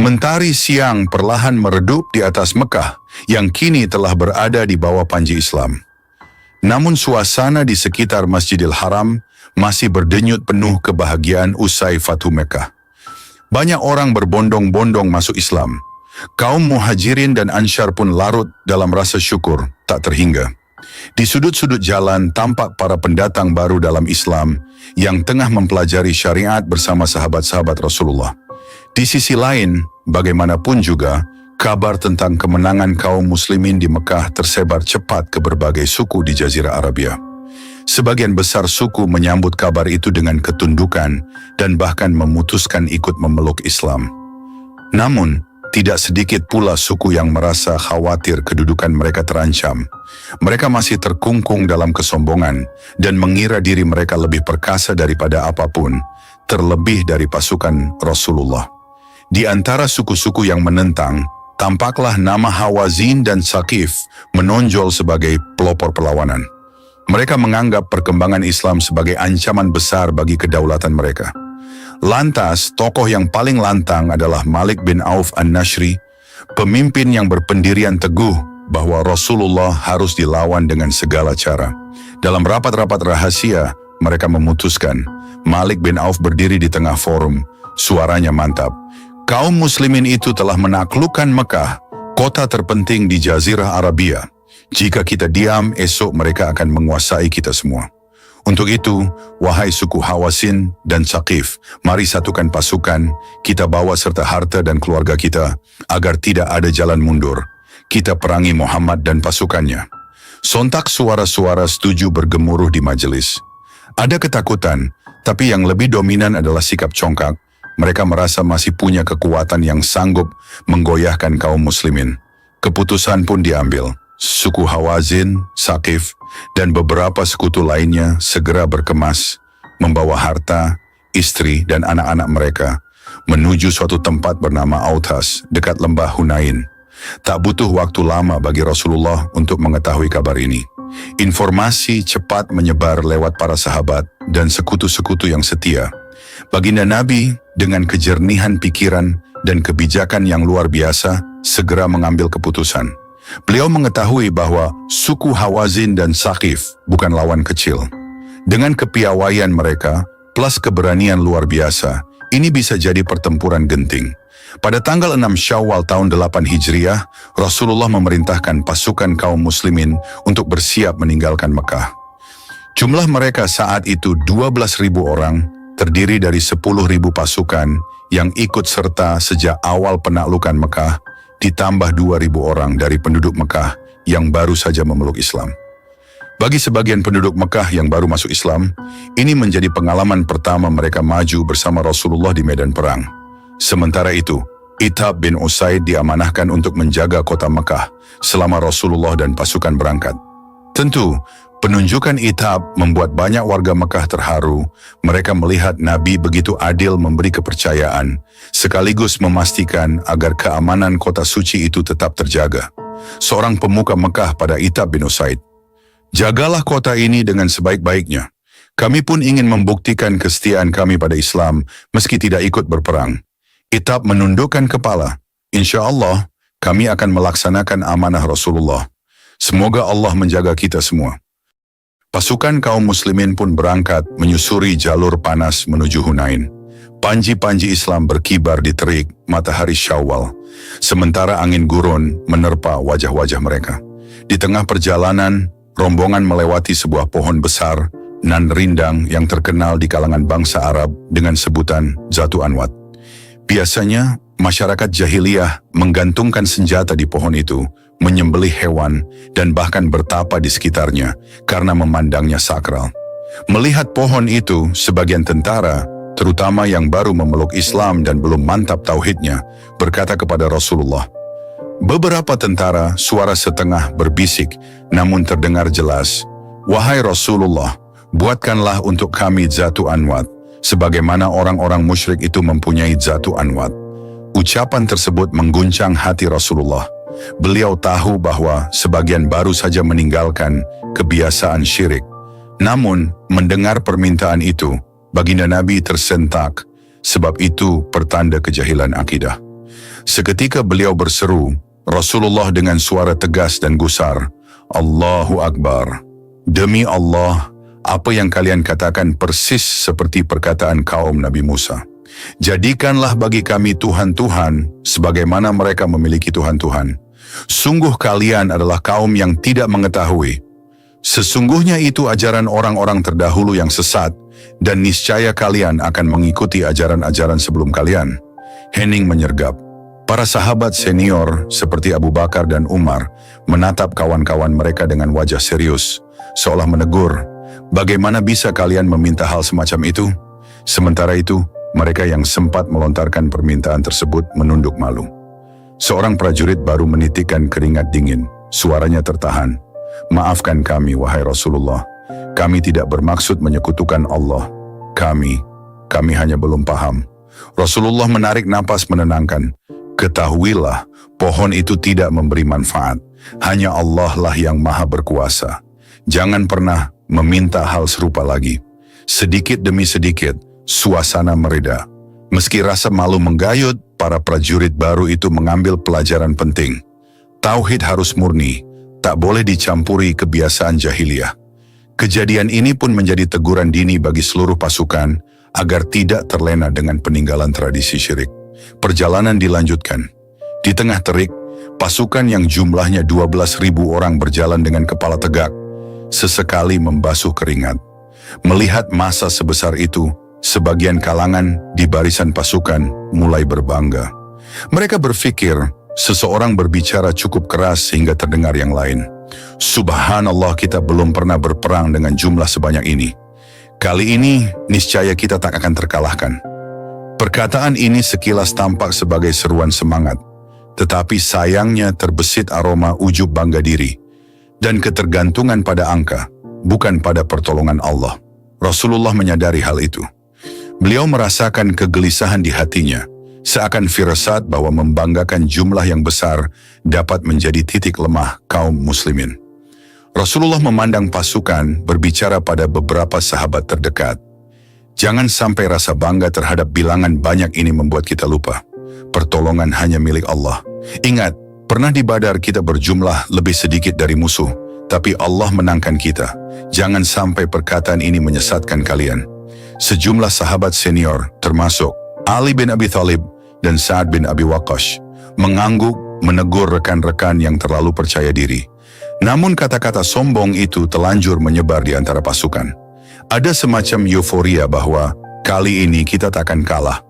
Mentari siang perlahan meredup di atas Mekah yang kini telah berada di bawah panji Islam. Namun suasana di sekitar Masjidil Haram masih berdenyut penuh kebahagiaan usai Fatu Mekah. Banyak orang berbondong-bondong masuk Islam. Kaum Muhajirin dan Ansyar pun larut dalam rasa syukur tak terhingga. Di sudut-sudut jalan tampak para pendatang baru dalam Islam yang tengah mempelajari syariat bersama sahabat-sahabat Rasulullah. Di sisi lain, bagaimanapun juga, kabar tentang kemenangan kaum muslimin di Mekah tersebar cepat ke berbagai suku di Jazirah Arabia. Sebagian besar suku menyambut kabar itu dengan ketundukan dan bahkan memutuskan ikut memeluk Islam. Namun, tidak sedikit pula suku yang merasa khawatir kedudukan mereka terancam. Mereka masih terkungkung dalam kesombongan dan mengira diri mereka lebih perkasa daripada apapun, terlebih dari pasukan Rasulullah. Di antara suku-suku yang menentang, tampaklah nama Hawazin dan Saqif menonjol sebagai pelopor perlawanan. Mereka menganggap perkembangan Islam sebagai ancaman besar bagi kedaulatan mereka. Lantas, tokoh yang paling lantang adalah Malik bin Auf An-Nashri, pemimpin yang berpendirian teguh bahwa Rasulullah harus dilawan dengan segala cara. Dalam rapat-rapat rahasia, mereka memutuskan Malik bin Auf berdiri di tengah forum, suaranya mantap. Kaum muslimin itu telah menaklukkan Mekah, kota terpenting di Jazirah Arabia. Jika kita diam, esok mereka akan menguasai kita semua. Untuk itu, wahai suku Hawazin dan Saqif, mari satukan pasukan, kita bawa serta harta dan keluarga kita, agar tidak ada jalan mundur. Kita perangi Muhammad dan pasukannya. Sontak suara-suara setuju bergemuruh di majelis. Ada ketakutan, tapi yang lebih dominan adalah sikap congkak. Mereka merasa masih punya kekuatan yang sanggup menggoyahkan kaum muslimin. Keputusan pun diambil. Suku Hawazin, Saqif, dan beberapa sekutu lainnya segera berkemas, membawa harta, istri, dan anak-anak mereka menuju suatu tempat bernama Autas, dekat lembah Hunain. Tak butuh waktu lama bagi Rasulullah untuk mengetahui kabar ini. Informasi cepat menyebar lewat para sahabat dan sekutu-sekutu yang setia. Baginda Nabi dengan kejernihan pikiran dan kebijakan yang luar biasa segera mengambil keputusan. Beliau mengetahui bahwa suku Hawazin dan Saqif bukan lawan kecil. Dengan kepiawaian mereka plus keberanian luar biasa, ini bisa jadi pertempuran genting. Pada tanggal 6 Syawal tahun 8 Hijriah, Rasulullah memerintahkan pasukan kaum muslimin untuk bersiap meninggalkan Mekah. Jumlah mereka saat itu 12.000 orang, terdiri dari 10.000 pasukan yang ikut serta sejak awal penaklukan Mekah, ditambah 2.000 orang dari penduduk Mekah yang baru saja memeluk Islam. Bagi sebagian penduduk Mekah yang baru masuk Islam, ini menjadi pengalaman pertama mereka maju bersama Rasulullah di medan perang. Sementara itu, Ithab bin Usaid diamanahkan untuk menjaga kota Mekah selama Rasulullah dan pasukan berangkat. Tentu, penunjukan Ithab membuat banyak warga Mekah terharu. Mereka melihat Nabi begitu adil memberi kepercayaan, sekaligus memastikan agar keamanan kota suci itu tetap terjaga. Seorang pemuka Mekah pada Ithab bin Usaid, "Jagalah kota ini dengan sebaik-baiknya. Kami pun ingin membuktikan kesetiaan kami pada Islam meski tidak ikut berperang." Ithab menundukkan kepala, "Insya Allah, kami akan melaksanakan amanah Rasulullah. Semoga Allah menjaga kita semua." Pasukan kaum muslimin pun berangkat menyusuri jalur panas menuju Hunain. Panji-panji Islam berkibar di terik matahari Syawal, sementara angin gurun menerpa wajah-wajah mereka. Di tengah perjalanan, rombongan melewati sebuah pohon besar, nan rindang yang terkenal di kalangan bangsa Arab dengan sebutan Zatu Anwat. Biasanya, masyarakat jahiliyah menggantungkan senjata di pohon itu, menyembelih hewan, dan bahkan bertapa di sekitarnya karena memandangnya sakral. Melihat pohon itu, sebagian tentara, terutama yang baru memeluk Islam dan belum mantap tauhidnya, berkata kepada Rasulullah. Beberapa tentara, suara setengah berbisik, namun terdengar jelas, "Wahai Rasulullah, buatkanlah untuk kami Zatu Anwat, sebagaimana orang-orang musyrik itu mempunyai Zatu Anwat." Ucapan tersebut mengguncang hati Rasulullah. Beliau tahu bahwa sebagian baru saja meninggalkan kebiasaan syirik. Namun, mendengar permintaan itu, baginda Nabi tersentak, sebab itu pertanda kejahilan akidah. Seketika beliau berseru, Rasulullah dengan suara tegas dan gusar, Allahu Akbar. Demi Allah, apa yang kalian katakan persis seperti perkataan kaum Nabi Musa. Jadikanlah bagi kami Tuhan-Tuhan sebagaimana mereka memiliki Tuhan-Tuhan. Sungguh kalian adalah kaum yang tidak mengetahui. Sesungguhnya itu ajaran orang-orang terdahulu yang sesat, dan niscaya kalian akan mengikuti ajaran-ajaran sebelum kalian. Hening menyergap. Para sahabat senior seperti Abu Bakar dan Umar menatap kawan-kawan mereka dengan wajah serius, seolah menegur, bagaimana bisa kalian meminta hal semacam itu? Sementara itu, mereka yang sempat melontarkan permintaan tersebut menunduk malu. Seorang prajurit baru menitikkan keringat dingin, suaranya tertahan. Maafkan kami, wahai Rasulullah. Kami tidak bermaksud menyekutukan Allah. Kami hanya belum paham. Rasulullah menarik napas menenangkan. Ketahuilah, pohon itu tidak memberi manfaat. Hanya Allah lah yang maha berkuasa. Jangan pernah meminta hal serupa lagi. Sedikit demi sedikit, suasana mereda. Meski rasa malu menggayut, para prajurit baru itu mengambil pelajaran penting. Tauhid harus murni, tak boleh dicampuri kebiasaan jahiliyah. Kejadian ini pun menjadi teguran dini bagi seluruh pasukan agar tidak terlena dengan peninggalan tradisi syirik. Perjalanan dilanjutkan. Di tengah terik, pasukan yang jumlahnya 12.000 orang berjalan dengan kepala tegak, sesekali membasuh keringat. Melihat massa sebesar itu, sebagian kalangan di barisan pasukan mulai berbangga. Mereka berpikir, seseorang berbicara cukup keras sehingga terdengar yang lain. Subhanallah, kita belum pernah berperang dengan jumlah sebanyak ini. Kali ini, niscaya kita tak akan terkalahkan. Perkataan ini sekilas tampak sebagai seruan semangat, tetapi sayangnya terbesit aroma ujub bangga diri dan ketergantungan pada angka, bukan pada pertolongan Allah. Rasulullah menyadari hal itu. Beliau merasakan kegelisahan di hatinya, seakan firasat bahwa membanggakan jumlah yang besar dapat menjadi titik lemah kaum muslimin. Rasulullah memandang pasukan, berbicara pada beberapa sahabat terdekat. Jangan sampai rasa bangga terhadap bilangan banyak ini membuat kita lupa. Pertolongan hanya milik Allah. Ingat, pernah di Badar kita berjumlah lebih sedikit dari musuh, tapi Allah menangkan kita. Jangan sampai perkataan ini menyesatkan kalian. Sejumlah sahabat senior, termasuk Ali bin Abi Thalib dan Sa'ad bin Abi Waqqas, mengangguk menegur rekan-rekan yang terlalu percaya diri. Namun kata-kata sombong itu telanjur menyebar di antara pasukan. Ada semacam euforia bahwa kali ini kita takkan kalah.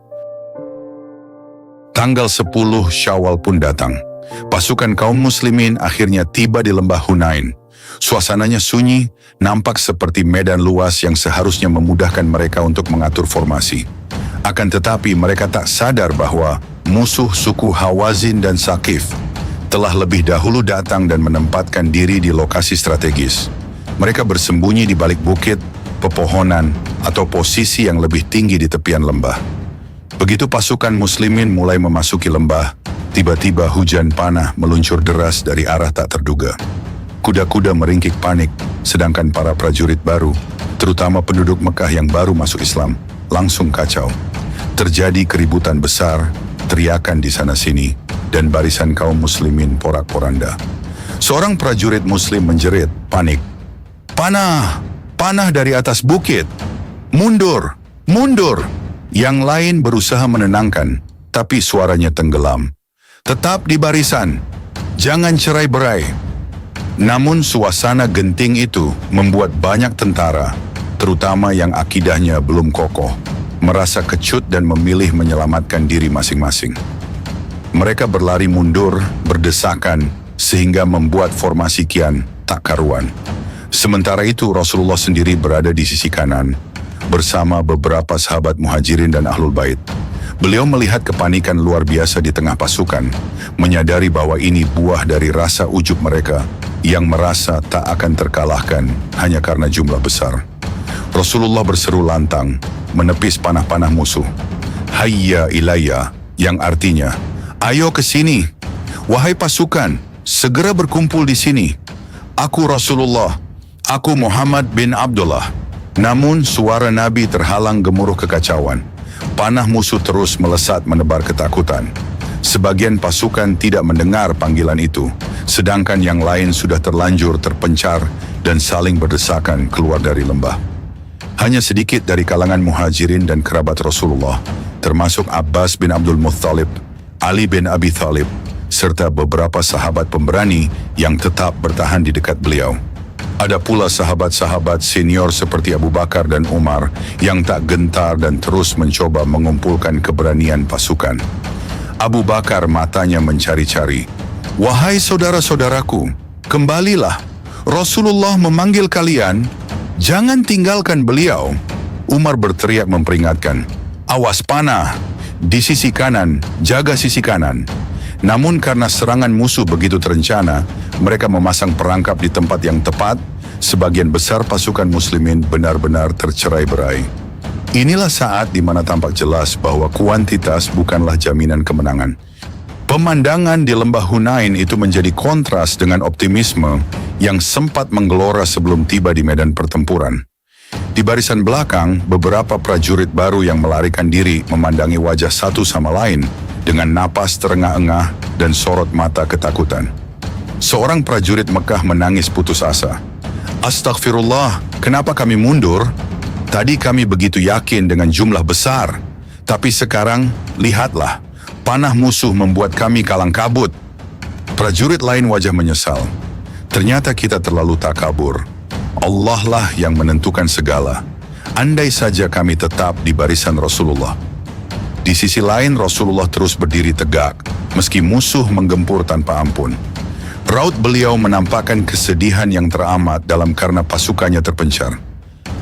Tanggal 10 Syawal pun datang. Pasukan kaum muslimin akhirnya tiba di lembah Hunain. Suasananya sunyi, nampak seperti medan luas yang seharusnya memudahkan mereka untuk mengatur formasi. Akan tetapi mereka tak sadar bahwa musuh suku Hawazin dan Saqif telah lebih dahulu datang dan menempatkan diri di lokasi strategis. Mereka bersembunyi di balik bukit, pepohonan, atau posisi yang lebih tinggi di tepian lembah. Begitu pasukan muslimin mulai memasuki lembah, tiba-tiba hujan panah meluncur deras dari arah tak terduga. Kuda-kuda meringkik panik, sedangkan para prajurit baru, terutama penduduk Mekah yang baru masuk Islam, langsung kacau. Terjadi keributan besar, teriakan di sana-sini, dan barisan kaum muslimin porak-poranda. Seorang prajurit muslim menjerit, panik. Panah! Panah dari atas bukit! Mundur! Mundur! Yang lain berusaha menenangkan, tapi suaranya tenggelam. Tetap di barisan! Jangan cerai-berai! Namun suasana genting itu membuat banyak tentara, terutama yang akidahnya belum kokoh, merasa kecut dan memilih menyelamatkan diri masing-masing. Mereka berlari mundur, berdesakan, sehingga membuat formasi kian tak karuan. Sementara itu Rasulullah sendiri berada di sisi kanan, bersama beberapa sahabat muhajirin dan ahlul bait. Beliau melihat kepanikan luar biasa di tengah pasukan, menyadari bahwa ini buah dari rasa ujub mereka yang merasa tak akan terkalahkan hanya karena jumlah besar. Rasulullah berseru lantang, menepis panah-panah musuh. Hayya ilayya, yang artinya, ayo ke sini. Wahai pasukan, segera berkumpul di sini. Aku Rasulullah, aku Muhammad bin Abdullah. Namun suara Nabi terhalang gemuruh kekacauan. Panah musuh terus melesat menebar ketakutan. Sebagian pasukan tidak mendengar panggilan itu, sedangkan yang lain sudah terlanjur terpencar dan saling berdesakan keluar dari lembah. Hanya sedikit dari kalangan muhajirin dan kerabat Rasulullah, termasuk Abbas bin Abdul Muttalib, Ali bin Abi Thalib, serta beberapa sahabat pemberani yang tetap bertahan di dekat beliau. Ada pula sahabat-sahabat senior seperti Abu Bakar dan Umar yang tak gentar dan terus mencoba mengumpulkan keberanian pasukan. Abu Bakar matanya mencari-cari. "Wahai saudara-saudaraku, kembalilah. Rasulullah memanggil kalian, jangan tinggalkan beliau." Umar berteriak memperingatkan, "Awas panah, di sisi kanan, jaga sisi kanan." Namun karena serangan musuh begitu terencana, mereka memasang perangkap di tempat yang tepat, sebagian besar pasukan muslimin benar-benar tercerai-berai. Inilah saat di mana tampak jelas bahwa kuantitas bukanlah jaminan kemenangan. Pemandangan di lembah Hunain itu menjadi kontras dengan optimisme yang sempat menggelora sebelum tiba di medan pertempuran. Di barisan belakang, beberapa prajurit baru yang melarikan diri memandangi wajah satu sama lain dengan napas terengah-engah dan sorot mata ketakutan. Seorang prajurit Mekah menangis putus asa. "Astagfirullah, kenapa kami mundur? Tadi kami begitu yakin dengan jumlah besar, tapi sekarang lihatlah, panah musuh membuat kami kalang kabut." Prajurit lain wajah menyesal. "Ternyata kita terlalu takabur. Allah lah yang menentukan segala. Andai saja kami tetap di barisan Rasulullah." Di sisi lain, Rasulullah terus berdiri tegak, meski musuh menggempur tanpa ampun. Raut beliau menampakkan kesedihan yang teramat dalam karena pasukannya terpencar.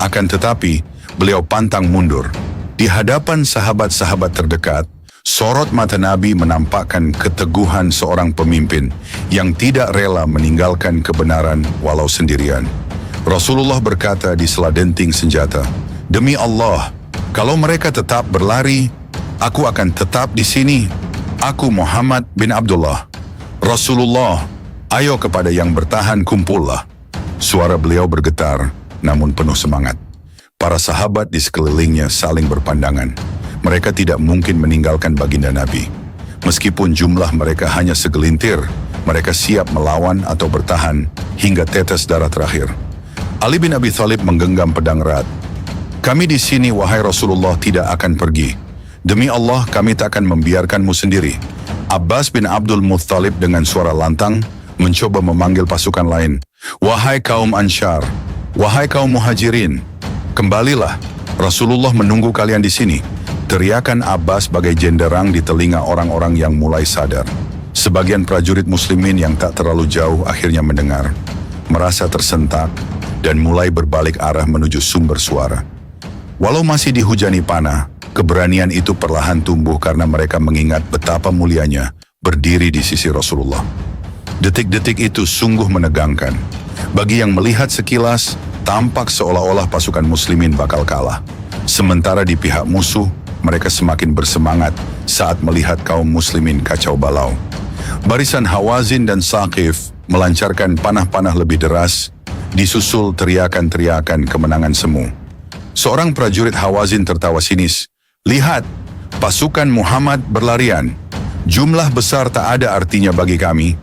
Akan tetapi, beliau pantang mundur. Di hadapan sahabat-sahabat terdekat, sorot mata Nabi menampakkan keteguhan seorang pemimpin yang tidak rela meninggalkan kebenaran walau sendirian. Rasulullah berkata di sela denting senjata, "Demi Allah, kalau mereka tetap berlari, aku akan tetap di sini. Aku Muhammad bin Abdullah." "Rasulullah, ayo kepada yang bertahan kumpullah." Suara beliau bergetar, namun penuh semangat. Para sahabat di sekelilingnya saling berpandangan. Mereka tidak mungkin meninggalkan baginda Nabi. Meskipun jumlah mereka hanya segelintir, mereka siap melawan atau bertahan hingga tetes darah terakhir. Ali bin Abi Thalib menggenggam pedang erat. "Kami di sini, wahai Rasulullah, tidak akan pergi. Demi Allah, kami tak akan membiarkanmu sendiri." Abbas bin Abdul Muttalib dengan suara lantang mencoba memanggil pasukan lain. "Wahai kaum Ansyar, wahai kaum muhajirin, kembalilah. Rasulullah menunggu kalian di sini." Teriakan Abbas bagai jenderang di telinga orang-orang yang mulai sadar. Sebagian prajurit muslimin yang tak terlalu jauh akhirnya mendengar, merasa tersentak, dan mulai berbalik arah menuju sumber suara. Walau masih dihujani panah, keberanian itu perlahan tumbuh karena mereka mengingat betapa mulianya berdiri di sisi Rasulullah. Detik-detik itu sungguh menegangkan. Bagi yang melihat sekilas, tampak seolah-olah pasukan muslimin bakal kalah. Sementara di pihak musuh, mereka semakin bersemangat saat melihat kaum muslimin kacau balau. Barisan Hawazin dan Saqif melancarkan panah-panah lebih deras, disusul teriakan-teriakan kemenangan semu. Seorang prajurit Hawazin tertawa sinis. "Lihat, pasukan Muhammad berlarian. Jumlah besar tak ada artinya bagi kami.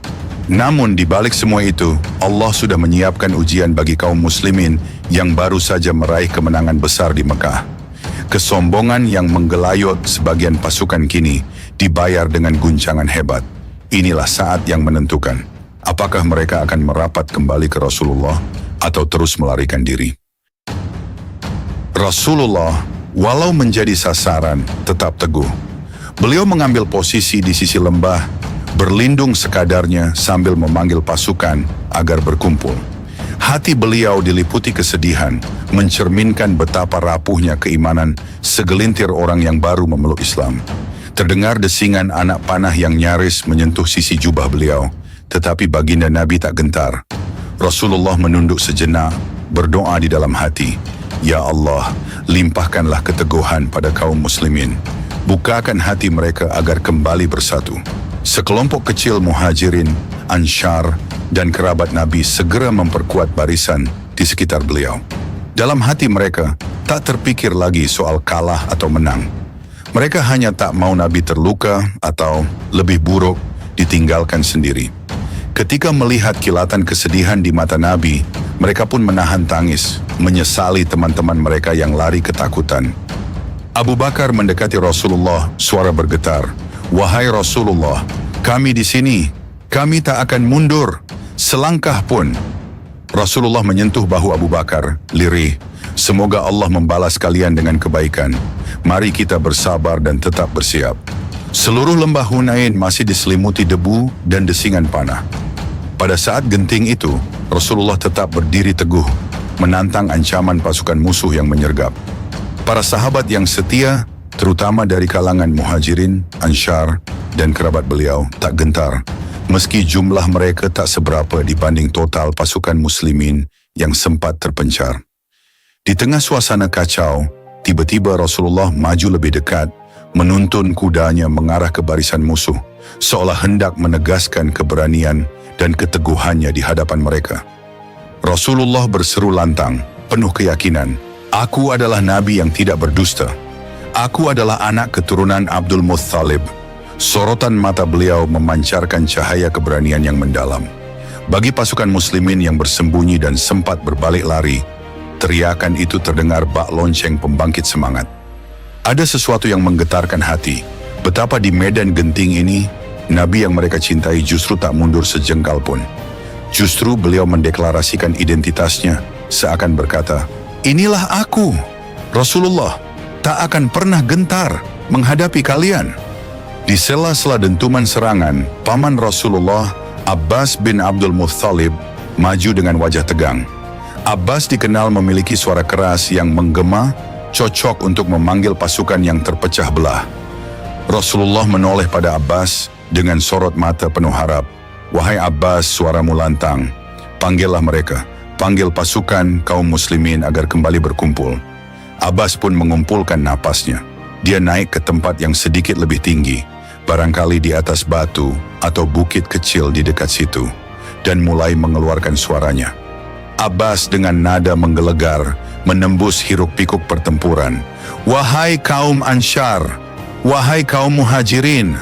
Namun di balik semua itu, Allah sudah menyiapkan ujian bagi kaum muslimin yang baru saja meraih kemenangan besar di Mekah." Kesombongan yang menggelayut sebagian pasukan kini dibayar dengan guncangan hebat. Inilah saat yang menentukan. Apakah mereka akan merapat kembali ke Rasulullah atau terus melarikan diri? Rasulullah, walau menjadi sasaran, tetap teguh. Beliau mengambil posisi di sisi lembah, berlindung sekadarnya sambil memanggil pasukan agar berkumpul. Hati beliau diliputi kesedihan, mencerminkan betapa rapuhnya keimanan segelintir orang yang baru memeluk Islam. Terdengar desingan anak panah yang nyaris menyentuh sisi jubah beliau, tetapi baginda Nabi tak gentar. Rasulullah menunduk sejenak, berdoa di dalam hati, "Ya Allah, limpahkanlah keteguhan pada kaum muslimin. Bukakan hati mereka agar kembali bersatu." Sekelompok kecil muhajirin, Ansyar, dan kerabat Nabi segera memperkuat barisan di sekitar beliau. Dalam hati mereka, tak terpikir lagi soal kalah atau menang. Mereka hanya tak mau Nabi terluka atau lebih buruk ditinggalkan sendiri. Ketika melihat kilatan kesedihan di mata Nabi, mereka pun menahan tangis, menyesali teman-teman mereka yang lari ketakutan. Abu Bakar mendekati Rasulullah, suara bergetar, "Wahai Rasulullah, kami di sini, kami tak akan mundur selangkah pun." Rasulullah menyentuh bahu Abu Bakar, lirih, "Semoga Allah membalas kalian dengan kebaikan. Mari kita bersabar dan tetap bersiap." Seluruh lembah Hunain masih diselimuti debu dan desingan panah. Pada saat genting itu, Rasulullah tetap berdiri teguh, menantang ancaman pasukan musuh yang menyergap. Para sahabat yang setia, terutama dari kalangan Muhajirin, Ansyar, dan kerabat beliau, tak gentar, meski jumlah mereka tak seberapa dibanding total pasukan muslimin yang sempat terpencar. Di tengah suasana kacau, tiba-tiba Rasulullah maju lebih dekat, menuntun kudanya mengarah ke barisan musuh, seolah hendak menegaskan keberanian dan keteguhannya di hadapan mereka. Rasulullah berseru lantang, penuh keyakinan, "Aku adalah Nabi yang tidak berdusta. Aku adalah anak keturunan Abdul Muttalib." Sorotan mata beliau memancarkan cahaya keberanian yang mendalam. Bagi pasukan muslimin yang bersembunyi dan sempat berbalik lari, teriakan itu terdengar bak lonceng pembangkit semangat. Ada sesuatu yang menggetarkan hati, betapa di medan genting ini, Nabi yang mereka cintai justru tak mundur sejengkal pun. Justru beliau mendeklarasikan identitasnya, seakan berkata, "Inilah aku, Rasulullah, tak akan pernah gentar menghadapi kalian." Di sela-sela dentuman serangan, paman Rasulullah, Abbas bin Abdul Muttalib, maju dengan wajah tegang. Abbas dikenal memiliki suara keras yang menggema, cocok untuk memanggil pasukan yang terpecah belah. Rasulullah menoleh pada Abbas dengan sorot mata penuh harap. "Wahai Abbas," suaramu lantang, "panggillah mereka, panggil pasukan kaum muslimin agar kembali berkumpul." Abbas pun mengumpulkan napasnya. Dia naik ke tempat yang sedikit lebih tinggi, barangkali di atas batu atau bukit kecil di dekat situ, dan mulai mengeluarkan suaranya. Abbas dengan nada menggelegar, menembus hiruk-pikuk pertempuran. "Wahai kaum Ansyar, wahai kaum Muhajirin,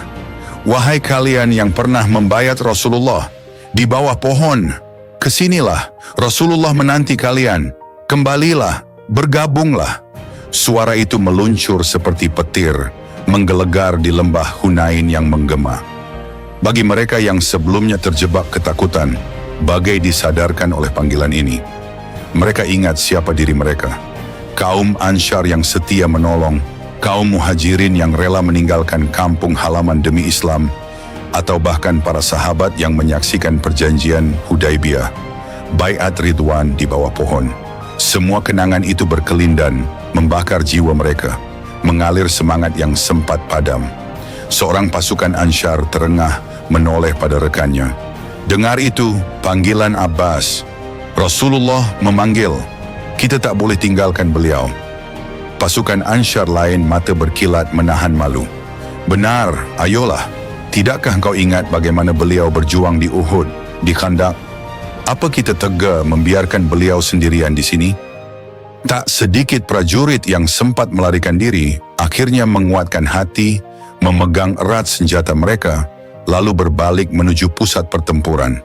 wahai kalian yang pernah membayat Rasulullah di bawah pohon, kesinilah, Rasulullah menanti kalian, kembalilah, bergabunglah." Suara itu meluncur seperti petir, menggelegar di lembah Hunain yang menggema. Bagi mereka yang sebelumnya terjebak ketakutan, bagai disadarkan oleh panggilan ini. Mereka ingat siapa diri mereka. Kaum Ansyar yang setia menolong, kaum Muhajirin yang rela meninggalkan kampung halaman demi Islam, atau bahkan para sahabat yang menyaksikan perjanjian Hudaibiyah, Baiat Ridwan di bawah pohon. Semua kenangan itu berkelindan, membakar jiwa mereka, mengalir semangat yang sempat padam. Seorang pasukan Ansyar terengah menoleh pada rekannya. Dengar itu, panggilan Abbas. Rasulullah memanggil, kita tak boleh tinggalkan beliau. Pasukan Ansyar lain mata berkilat menahan malu. Benar, ayolah. Tidakkah engkau ingat bagaimana beliau berjuang di Uhud, di Khandaq? Apa kita tega membiarkan beliau sendirian di sini? Tak sedikit prajurit yang sempat melarikan diri, akhirnya menguatkan hati, memegang erat senjata mereka, lalu berbalik menuju pusat pertempuran.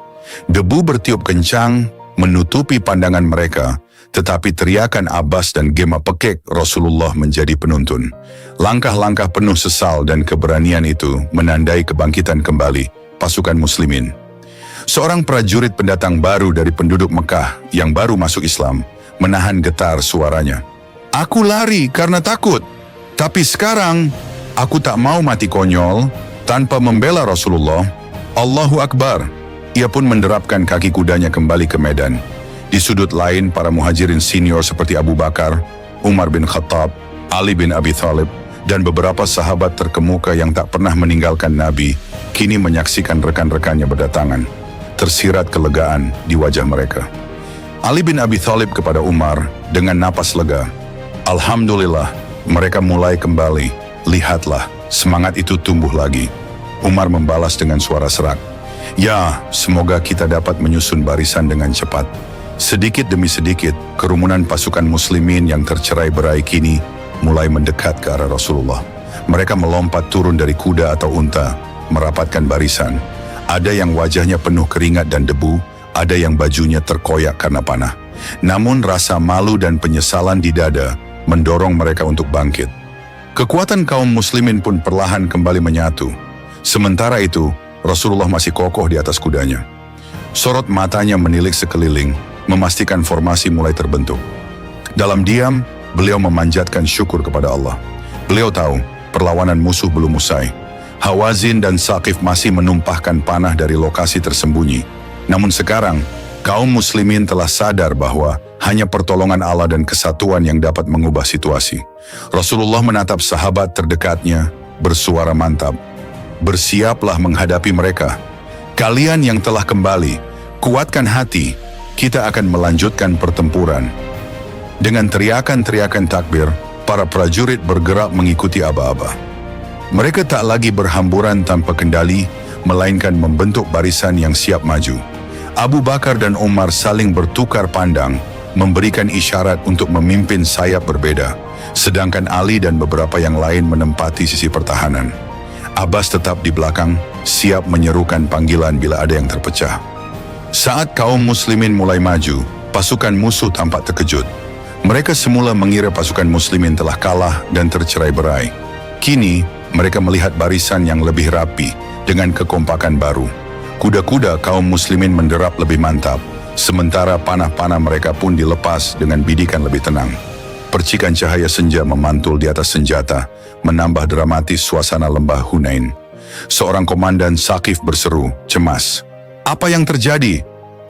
Debu bertiup kencang, menutupi pandangan mereka, tetapi teriakan Abbas dan gema pekik Rasulullah menjadi penuntun. Langkah-langkah penuh sesal dan keberanian itu menandai kebangkitan kembali pasukan muslimin. Seorang prajurit pendatang baru dari penduduk Mekah yang baru masuk Islam menahan getar suaranya. Aku lari karena takut, tapi sekarang aku tak mau mati konyol tanpa membela Rasulullah. Allahu Akbar. Ia pun menderapkan kaki kudanya kembali ke medan. Di sudut lain, para muhajirin senior seperti Abu Bakar, Umar bin Khattab, Ali bin Abi Thalib, dan beberapa sahabat terkemuka yang tak pernah meninggalkan Nabi, kini menyaksikan rekan-rekannya berdatangan. Tersirat kelegaan di wajah mereka. Ali bin Abi Thalib kepada Umar dengan napas lega. Alhamdulillah, mereka mulai kembali. Lihatlah, semangat itu tumbuh lagi. Umar membalas dengan suara serak. Ya, semoga kita dapat menyusun barisan dengan cepat. Sedikit demi sedikit, kerumunan pasukan muslimin yang tercerai-berai kini mulai mendekat ke arah Rasulullah. Mereka melompat turun dari kuda atau unta, merapatkan barisan. Ada yang wajahnya penuh keringat dan debu, ada yang bajunya terkoyak karena panah. Namun rasa malu dan penyesalan di dada mendorong mereka untuk bangkit. Kekuatan kaum muslimin pun perlahan kembali menyatu. Sementara itu, Rasulullah masih kokoh di atas kudanya. Sorot matanya menilik sekeliling, memastikan formasi mulai terbentuk. Dalam diam, beliau memanjatkan syukur kepada Allah. Beliau tahu, perlawanan musuh belum usai. Hawazin dan Saqif masih menumpahkan panah dari lokasi tersembunyi. Namun sekarang, kaum muslimin telah sadar bahwa hanya pertolongan Allah dan kesatuan yang dapat mengubah situasi. Rasulullah menatap sahabat terdekatnya, bersuara mantap. Bersiaplah menghadapi mereka. Kalian yang telah kembali, kuatkan hati, kita akan melanjutkan pertempuran. Dengan teriakan-teriakan takbir, para prajurit bergerak mengikuti aba-aba. Mereka tak lagi berhamburan tanpa kendali, melainkan membentuk barisan yang siap maju. Abu Bakar dan Umar saling bertukar pandang, memberikan isyarat untuk memimpin sayap berbeda, sedangkan Ali dan beberapa yang lain menempati sisi pertahanan. Abbas tetap di belakang, siap menyerukan panggilan bila ada yang terpecah. Saat kaum muslimin mulai maju, pasukan musuh tampak terkejut. Mereka semula mengira pasukan muslimin telah kalah dan tercerai-berai. Kini, mereka melihat barisan yang lebih rapi dengan kekompakan baru. Kuda-kuda kaum muslimin menderap lebih mantap, sementara panah-panah mereka pun dilepas dengan bidikan lebih tenang. Percikan cahaya senja memantul di atas senjata, menambah dramatis suasana lembah Hunain. Seorang komandan Saqif berseru, cemas. Apa yang terjadi?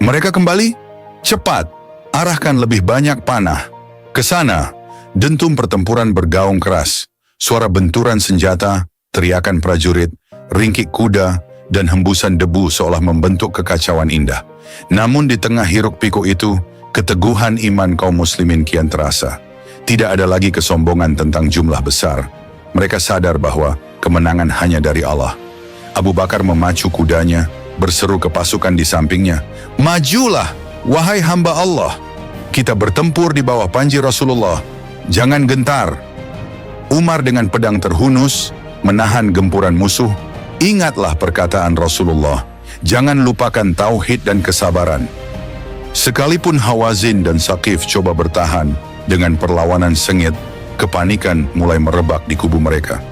Mereka kembali? Cepat, arahkan lebih banyak panah. Ke sana, dentum pertempuran bergaung keras. Suara benturan senjata, teriakan prajurit, ringkik kuda, dan hembusan debu seolah membentuk kekacauan indah. Namun di tengah hiruk-pikuk itu, keteguhan iman kaum muslimin kian terasa. Tidak ada lagi kesombongan tentang jumlah besar. Mereka sadar bahwa kemenangan hanya dari Allah. Abu Bakar memacu kudanya, berseru ke pasukan di sampingnya, "Majulah, wahai hamba Allah. Kita bertempur di bawah panji Rasulullah. Jangan gentar." Umar dengan pedang terhunus, menahan gempuran musuh. Ingatlah perkataan Rasulullah, jangan lupakan tauhid dan kesabaran. Sekalipun Hawazin dan Saqif coba bertahan, dengan perlawanan sengit, kepanikan mulai merebak di kubu mereka.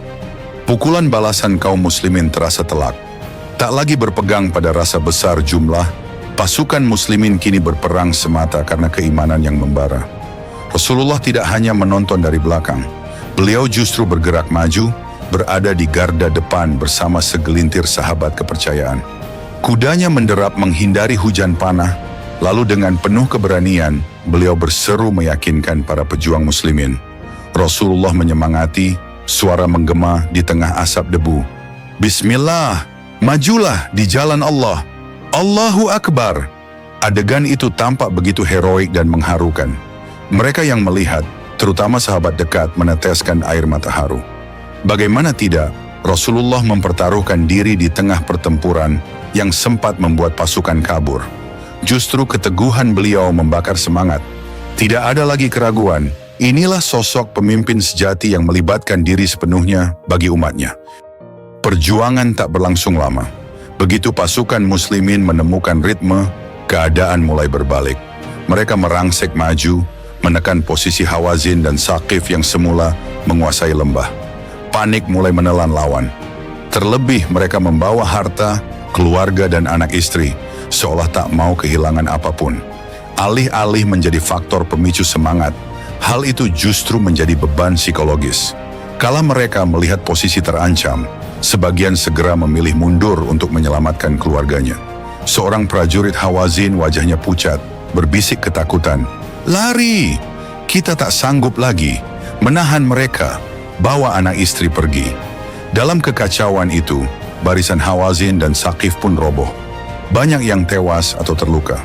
Pukulan balasan kaum muslimin terasa telak. Tak lagi berpegang pada rasa besar jumlah, pasukan muslimin kini berperang semata karena keimanan yang membara. Rasulullah tidak hanya menonton dari belakang. Beliau justru bergerak maju, berada di garda depan bersama segelintir sahabat kepercayaan. Kudanya menderap menghindari hujan panah, lalu dengan penuh keberanian, beliau berseru meyakinkan para pejuang muslimin. Rasulullah menyemangati, suara menggema di tengah asap debu. Bismillah, majulah di jalan Allah. Allahu Akbar. Adegan itu tampak begitu heroik dan mengharukan. Mereka yang melihat, terutama sahabat dekat, meneteskan air mata haru. Bagaimana tidak, Rasulullah mempertaruhkan diri di tengah pertempuran yang sempat membuat pasukan kabur. Justru keteguhan beliau membakar semangat. Tidak ada lagi keraguan, inilah sosok pemimpin sejati yang melibatkan diri sepenuhnya bagi umatnya. Perjuangan tak berlangsung lama. Begitu pasukan muslimin menemukan ritme, keadaan mulai berbalik. Mereka merangsek maju, menekan posisi Hawazin dan Saqif yang semula menguasai lembah. Panik mulai menelan lawan. Terlebih mereka membawa harta, keluarga dan anak istri, seolah tak mau kehilangan apapun. Alih-alih menjadi faktor pemicu semangat, hal itu justru menjadi beban psikologis. Kala mereka melihat posisi terancam, sebagian segera memilih mundur untuk menyelamatkan keluarganya. Seorang prajurit Hawazin wajahnya pucat, berbisik ketakutan. Lari! Kita tak sanggup lagi menahan mereka. Bawa anak istri pergi. Dalam kekacauan itu, barisan Hawazin dan Saqif pun roboh. Banyak yang tewas atau terluka.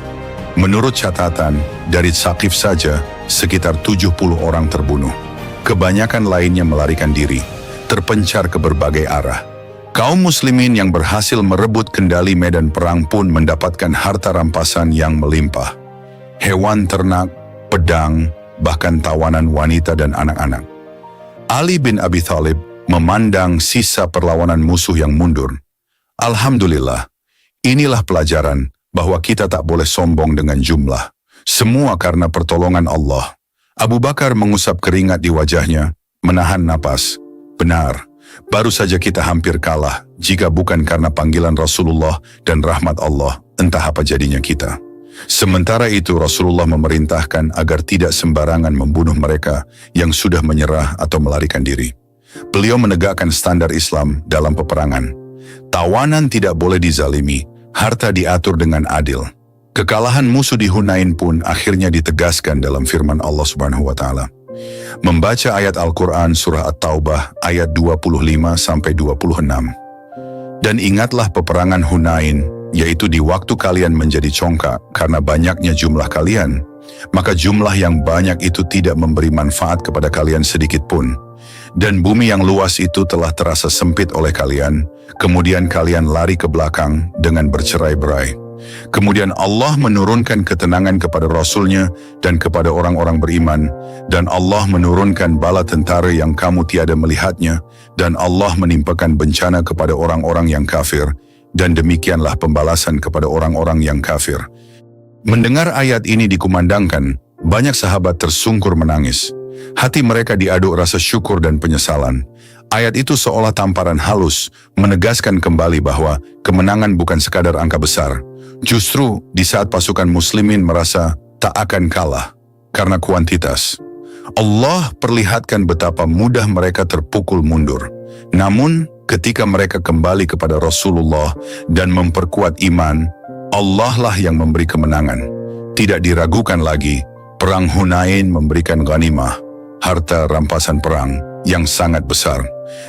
Menurut catatan, dari Saqif saja, sekitar 70 orang terbunuh. Kebanyakan lainnya melarikan diri, terpencar ke berbagai arah. Kaum muslimin yang berhasil merebut kendali medan perang pun mendapatkan harta rampasan yang melimpah. Hewan ternak, pedang, bahkan tawanan wanita dan anak-anak. Ali bin Abi Thalib, memandang sisa perlawanan musuh yang mundur. Alhamdulillah, inilah pelajaran bahwa kita tak boleh sombong dengan jumlah. Semua karena pertolongan Allah. Abu Bakar mengusap keringat di wajahnya, menahan napas. Benar, baru saja kita hampir kalah jika bukan karena panggilan Rasulullah dan rahmat Allah, entah apa jadinya kita. Sementara itu Rasulullah memerintahkan agar tidak sembarangan membunuh mereka yang sudah menyerah atau melarikan diri. Beliau menegakkan standar Islam dalam peperangan. Tawanan tidak boleh dizalimi, harta diatur dengan adil. Kekalahan musuh di Hunain pun akhirnya ditegaskan dalam firman Allah Subhanahu wa taala. Membaca ayat Al-Quran surah At-Taubah ayat 25-26. Dan ingatlah peperangan Hunain, yaitu di waktu kalian menjadi congkak karena banyaknya jumlah kalian, maka jumlah yang banyak itu tidak memberi manfaat kepada kalian sedikit pun. Dan bumi yang luas itu telah terasa sempit oleh kalian, kemudian kalian lari ke belakang dengan bercerai-berai. Kemudian Allah menurunkan ketenangan kepada Rasul-Nya dan kepada orang-orang beriman, dan Allah menurunkan bala tentara yang kamu tiada melihatnya, dan Allah menimpakan bencana kepada orang-orang yang kafir, dan demikianlah pembalasan kepada orang-orang yang kafir. Mendengar ayat ini dikumandangkan, banyak sahabat tersungkur menangis. Hati mereka diaduk rasa syukur dan penyesalan. Ayat itu seolah tamparan halus, menegaskan kembali bahwa kemenangan bukan sekadar angka besar. Justru di saat pasukan muslimin merasa tak akan kalah karena kuantitas, Allah perlihatkan betapa mudah mereka terpukul mundur. Namun ketika mereka kembali kepada Rasulullah dan memperkuat iman, Allah lah yang memberi kemenangan. Tidak diragukan lagi, perang Hunain memberikan ghanimah, harta rampasan perang yang sangat besar.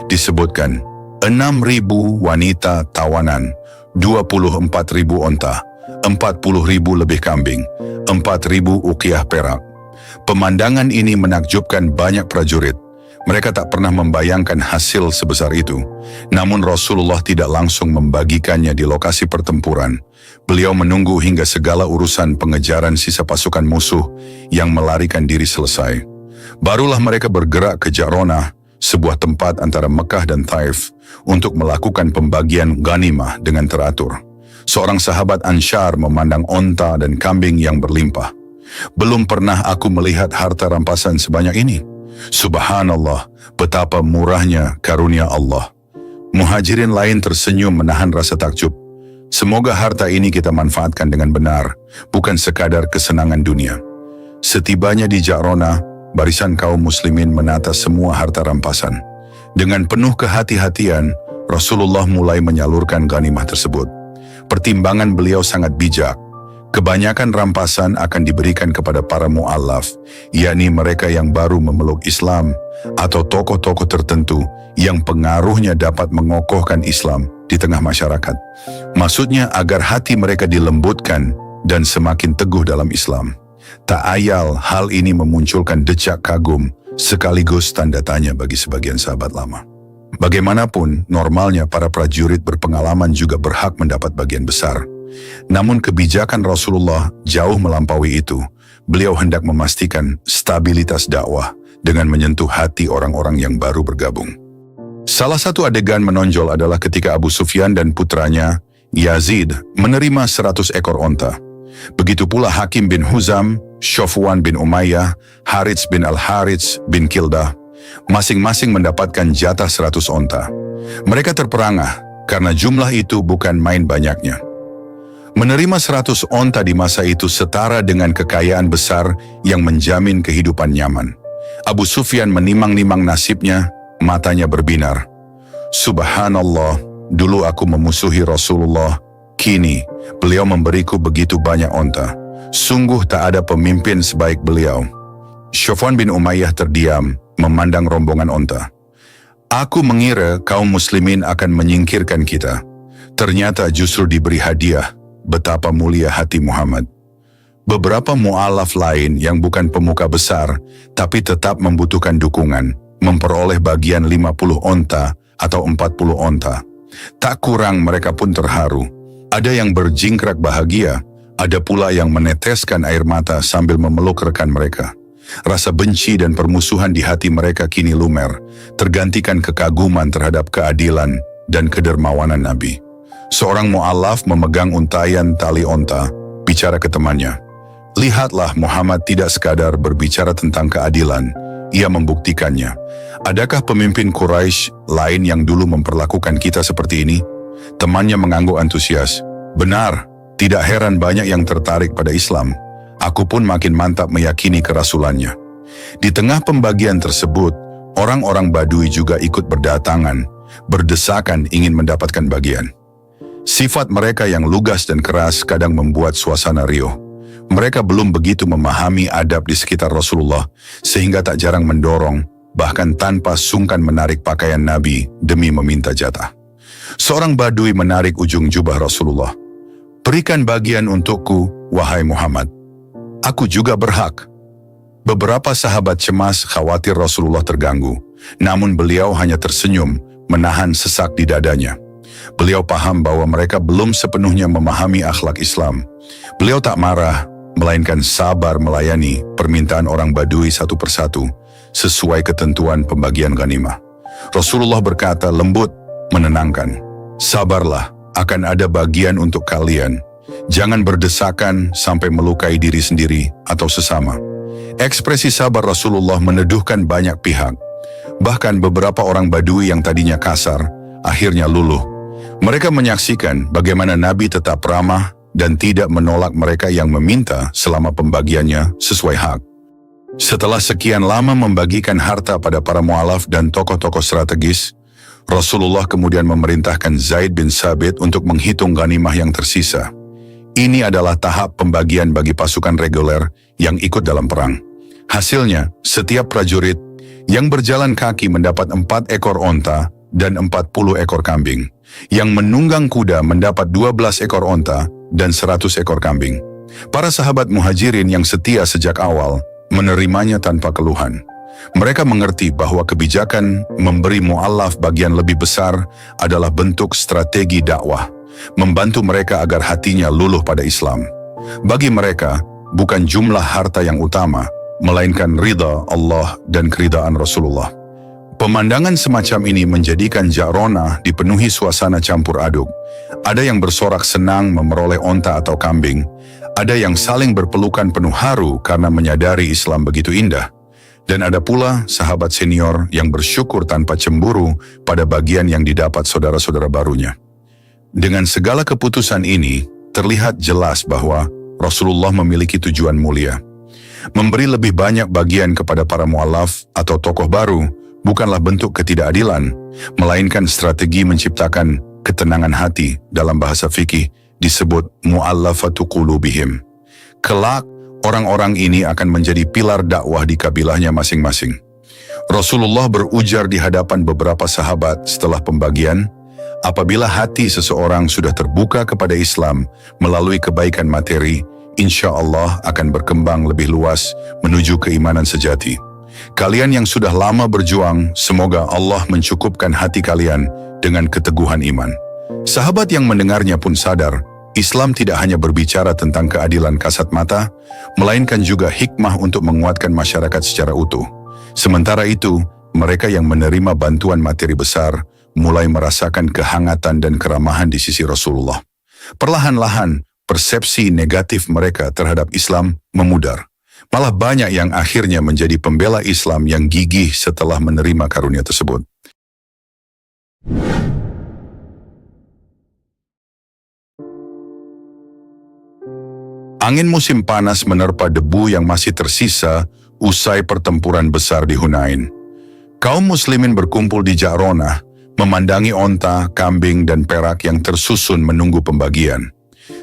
Disebutkan 6.000 wanita tawanan, 24.000 onta, 40.000 lebih kambing, 4.000 uqiyah perak. Pemandangan ini menakjubkan banyak prajurit. Mereka tak pernah membayangkan hasil sebesar itu. Namun Rasulullah tidak langsung membagikannya di lokasi pertempuran. Beliau menunggu hingga segala urusan pengejaran sisa pasukan musuh yang melarikan diri selesai. Barulah mereka bergerak ke Ja'ronah, sebuah tempat antara Mekah dan Taif, untuk melakukan pembagian ghanimah dengan teratur. Seorang sahabat Ansyar memandang onta dan kambing yang berlimpah. Belum pernah aku melihat harta rampasan sebanyak ini. Subhanallah, betapa murahnya karunia Allah. Muhajirin lain tersenyum menahan rasa takjub. Semoga harta ini kita manfaatkan dengan benar, bukan sekadar kesenangan dunia. Setibanya di Ja'ronah, barisan kaum muslimin menata semua harta rampasan. Dengan penuh kehati-hatian, Rasulullah mulai menyalurkan ghanimah tersebut. Pertimbangan beliau sangat bijak. Kebanyakan rampasan akan diberikan kepada para mu'allaf, yakni mereka yang baru memeluk Islam, atau tokoh-tokoh tertentu yang pengaruhnya dapat mengokohkan Islam di tengah masyarakat. Maksudnya agar hati mereka dilembutkan dan semakin teguh dalam Islam. Tak ayal hal ini memunculkan decak kagum sekaligus tanda tanya bagi sebagian sahabat lama. Bagaimanapun, normalnya para prajurit berpengalaman juga berhak mendapat bagian besar. Namun kebijakan Rasulullah jauh melampaui itu. Beliau hendak memastikan stabilitas dakwah dengan menyentuh hati orang-orang yang baru bergabung. Salah satu adegan menonjol adalah ketika Abu Sufyan dan putranya, Yazid, menerima 100 ekor onta. Begitu pula Hakim bin Huzam, Sofwan bin Umayyah, Harits bin Al-Harits bin Kildah, masing-masing mendapatkan jatah 100 onta. Mereka terperangah karena jumlah itu bukan main banyaknya. Menerima 100 onta di masa itu setara dengan kekayaan besar yang menjamin kehidupan nyaman. Abu Sufyan menimang-nimang nasibnya, matanya berbinar. Subhanallah, dulu aku memusuhi Rasulullah, kini beliau memberiku begitu banyak onta. Sungguh tak ada pemimpin sebaik beliau. Sofwan bin Umayyah terdiam, memandang rombongan onta. Aku mengira kaum muslimin akan menyingkirkan kita. Ternyata justru diberi hadiah. Betapa mulia hati Muhammad. Beberapa mu'alaf lain yang bukan pemuka besar, tapi tetap membutuhkan dukungan, memperoleh bagian 50 onta atau 40 onta. Tak kurang mereka pun terharu. Ada yang berjingkrak bahagia, ada pula yang meneteskan air mata sambil memeluk rekan mereka. Rasa benci dan permusuhan di hati mereka kini lumer, tergantikan kekaguman terhadap keadilan dan kedermawanan Nabi. Seorang mu'allaf memegang untayan tali onta, bicara ke temannya, "Lihatlah, Muhammad tidak sekadar berbicara tentang keadilan, ia membuktikannya. Adakah pemimpin Quraisy lain yang dulu memperlakukan kita seperti ini?" Temannya mengangguk antusias, "Benar, tidak heran banyak yang tertarik pada Islam. Aku pun makin mantap meyakini kerasulannya." Di tengah pembagian tersebut, orang-orang Badui juga ikut berdatangan, berdesakan ingin mendapatkan bagian. Sifat mereka yang lugas dan keras kadang membuat suasana riuh. Mereka belum begitu memahami adab di sekitar Rasulullah, sehingga tak jarang mendorong, bahkan tanpa sungkan menarik pakaian Nabi demi meminta jatah. Seorang Badui menarik ujung jubah Rasulullah. "Berikan bagian untukku, wahai Muhammad. Aku juga berhak." Beberapa sahabat cemas khawatir Rasulullah terganggu, namun beliau hanya tersenyum, menahan sesak di dadanya. Beliau paham bahwa mereka belum sepenuhnya memahami akhlak Islam. Beliau tak marah, melainkan sabar melayani permintaan orang Badui satu persatu, sesuai ketentuan pembagian ghanimah. Rasulullah berkata lembut, menenangkan, "Sabarlah, akan ada bagian untuk kalian. Jangan berdesakan sampai melukai diri sendiri atau sesama." Ekspresi sabar Rasulullah meneduhkan banyak pihak. Bahkan beberapa orang Badui yang tadinya kasar, akhirnya luluh. Mereka menyaksikan bagaimana Nabi tetap ramah dan tidak menolak mereka yang meminta selama pembagiannya sesuai hak. Setelah sekian lama membagikan harta pada para mu'alaf dan tokoh-tokoh strategis, Rasulullah kemudian memerintahkan Zaid bin Sabit untuk menghitung ghanimah yang tersisa. Ini adalah tahap pembagian bagi pasukan reguler yang ikut dalam perang. Hasilnya, setiap prajurit yang berjalan kaki mendapat 4 ekor onta dan 40 ekor kambing. Yang menunggang kuda mendapat 12 ekor onta dan 100 ekor kambing. Para sahabat muhajirin yang setia sejak awal menerimanya tanpa keluhan. Mereka mengerti bahwa kebijakan memberi mu'allaf bagian lebih besar adalah bentuk strategi dakwah, membantu mereka agar hatinya luluh pada Islam. Bagi mereka, bukan jumlah harta yang utama, melainkan ridha Allah dan keridhaan Rasulullah. Pemandangan semacam ini menjadikan Ja'ronah dipenuhi suasana campur aduk. Ada yang bersorak senang memeroleh onta atau kambing, ada yang saling berpelukan penuh haru karena menyadari Islam begitu indah, dan ada pula sahabat senior yang bersyukur tanpa cemburu pada bagian yang didapat saudara-saudara barunya. Dengan segala keputusan ini, terlihat jelas bahwa Rasulullah memiliki tujuan mulia. Memberi lebih banyak bagian kepada para mu'alaf atau tokoh baru bukanlah bentuk ketidakadilan, melainkan strategi menciptakan ketenangan hati. Dalam bahasa fikih disebut mu'allafatu qulubihim. Kelak, orang-orang ini akan menjadi pilar dakwah di kabilahnya masing-masing. Rasulullah berujar di hadapan beberapa sahabat setelah pembagian, apabila hati seseorang sudah terbuka kepada Islam melalui kebaikan materi, insya Allah akan berkembang lebih luas menuju keimanan sejati. Kalian yang sudah lama berjuang, semoga Allah mencukupkan hati kalian dengan keteguhan iman. Sahabat yang mendengarnya pun sadar, Islam tidak hanya berbicara tentang keadilan kasat mata, melainkan juga hikmah untuk menguatkan masyarakat secara utuh. Sementara itu, mereka yang menerima bantuan materi besar mulai merasakan kehangatan dan keramahan di sisi Rasulullah. Perlahan-lahan, persepsi negatif mereka terhadap Islam memudar. Malah banyak yang akhirnya menjadi pembela Islam yang gigih setelah menerima karunia tersebut. Angin musim panas menerpa debu yang masih tersisa usai pertempuran besar di Hunain. Kaum muslimin berkumpul di Ja'ronah, memandangi onta, kambing, dan perak yang tersusun menunggu pembagian.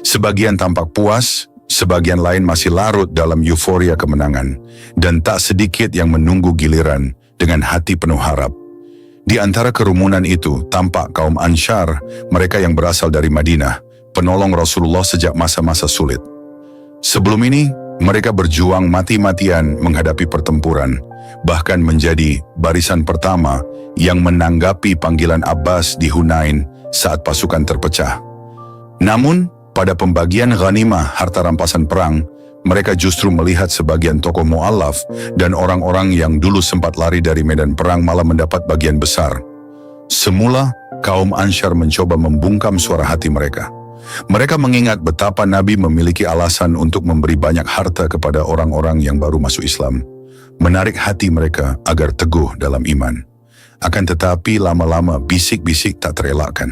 Sebagian tampak puas, sebagian lain masih larut dalam euforia kemenangan, dan tak sedikit yang menunggu giliran dengan hati penuh harap. Di antara kerumunan itu tampak kaum Ansyar, mereka yang berasal dari Madinah, penolong Rasulullah sejak masa-masa sulit. Sebelum ini, mereka berjuang mati-matian menghadapi pertempuran, bahkan menjadi barisan pertama yang menanggapi panggilan Abbas di Hunain saat pasukan terpecah. Namun, pada pembagian ghanimah harta rampasan perang, mereka justru melihat sebagian tokoh mu'allaf dan orang-orang yang dulu sempat lari dari medan perang malah mendapat bagian besar. Semula, kaum Ansyar mencoba membungkam suara hati mereka. Mereka mengingat betapa Nabi memiliki alasan untuk memberi banyak harta kepada orang-orang yang baru masuk Islam, menarik hati mereka agar teguh dalam iman. Akan tetapi lama-lama bisik-bisik tak terelakkan.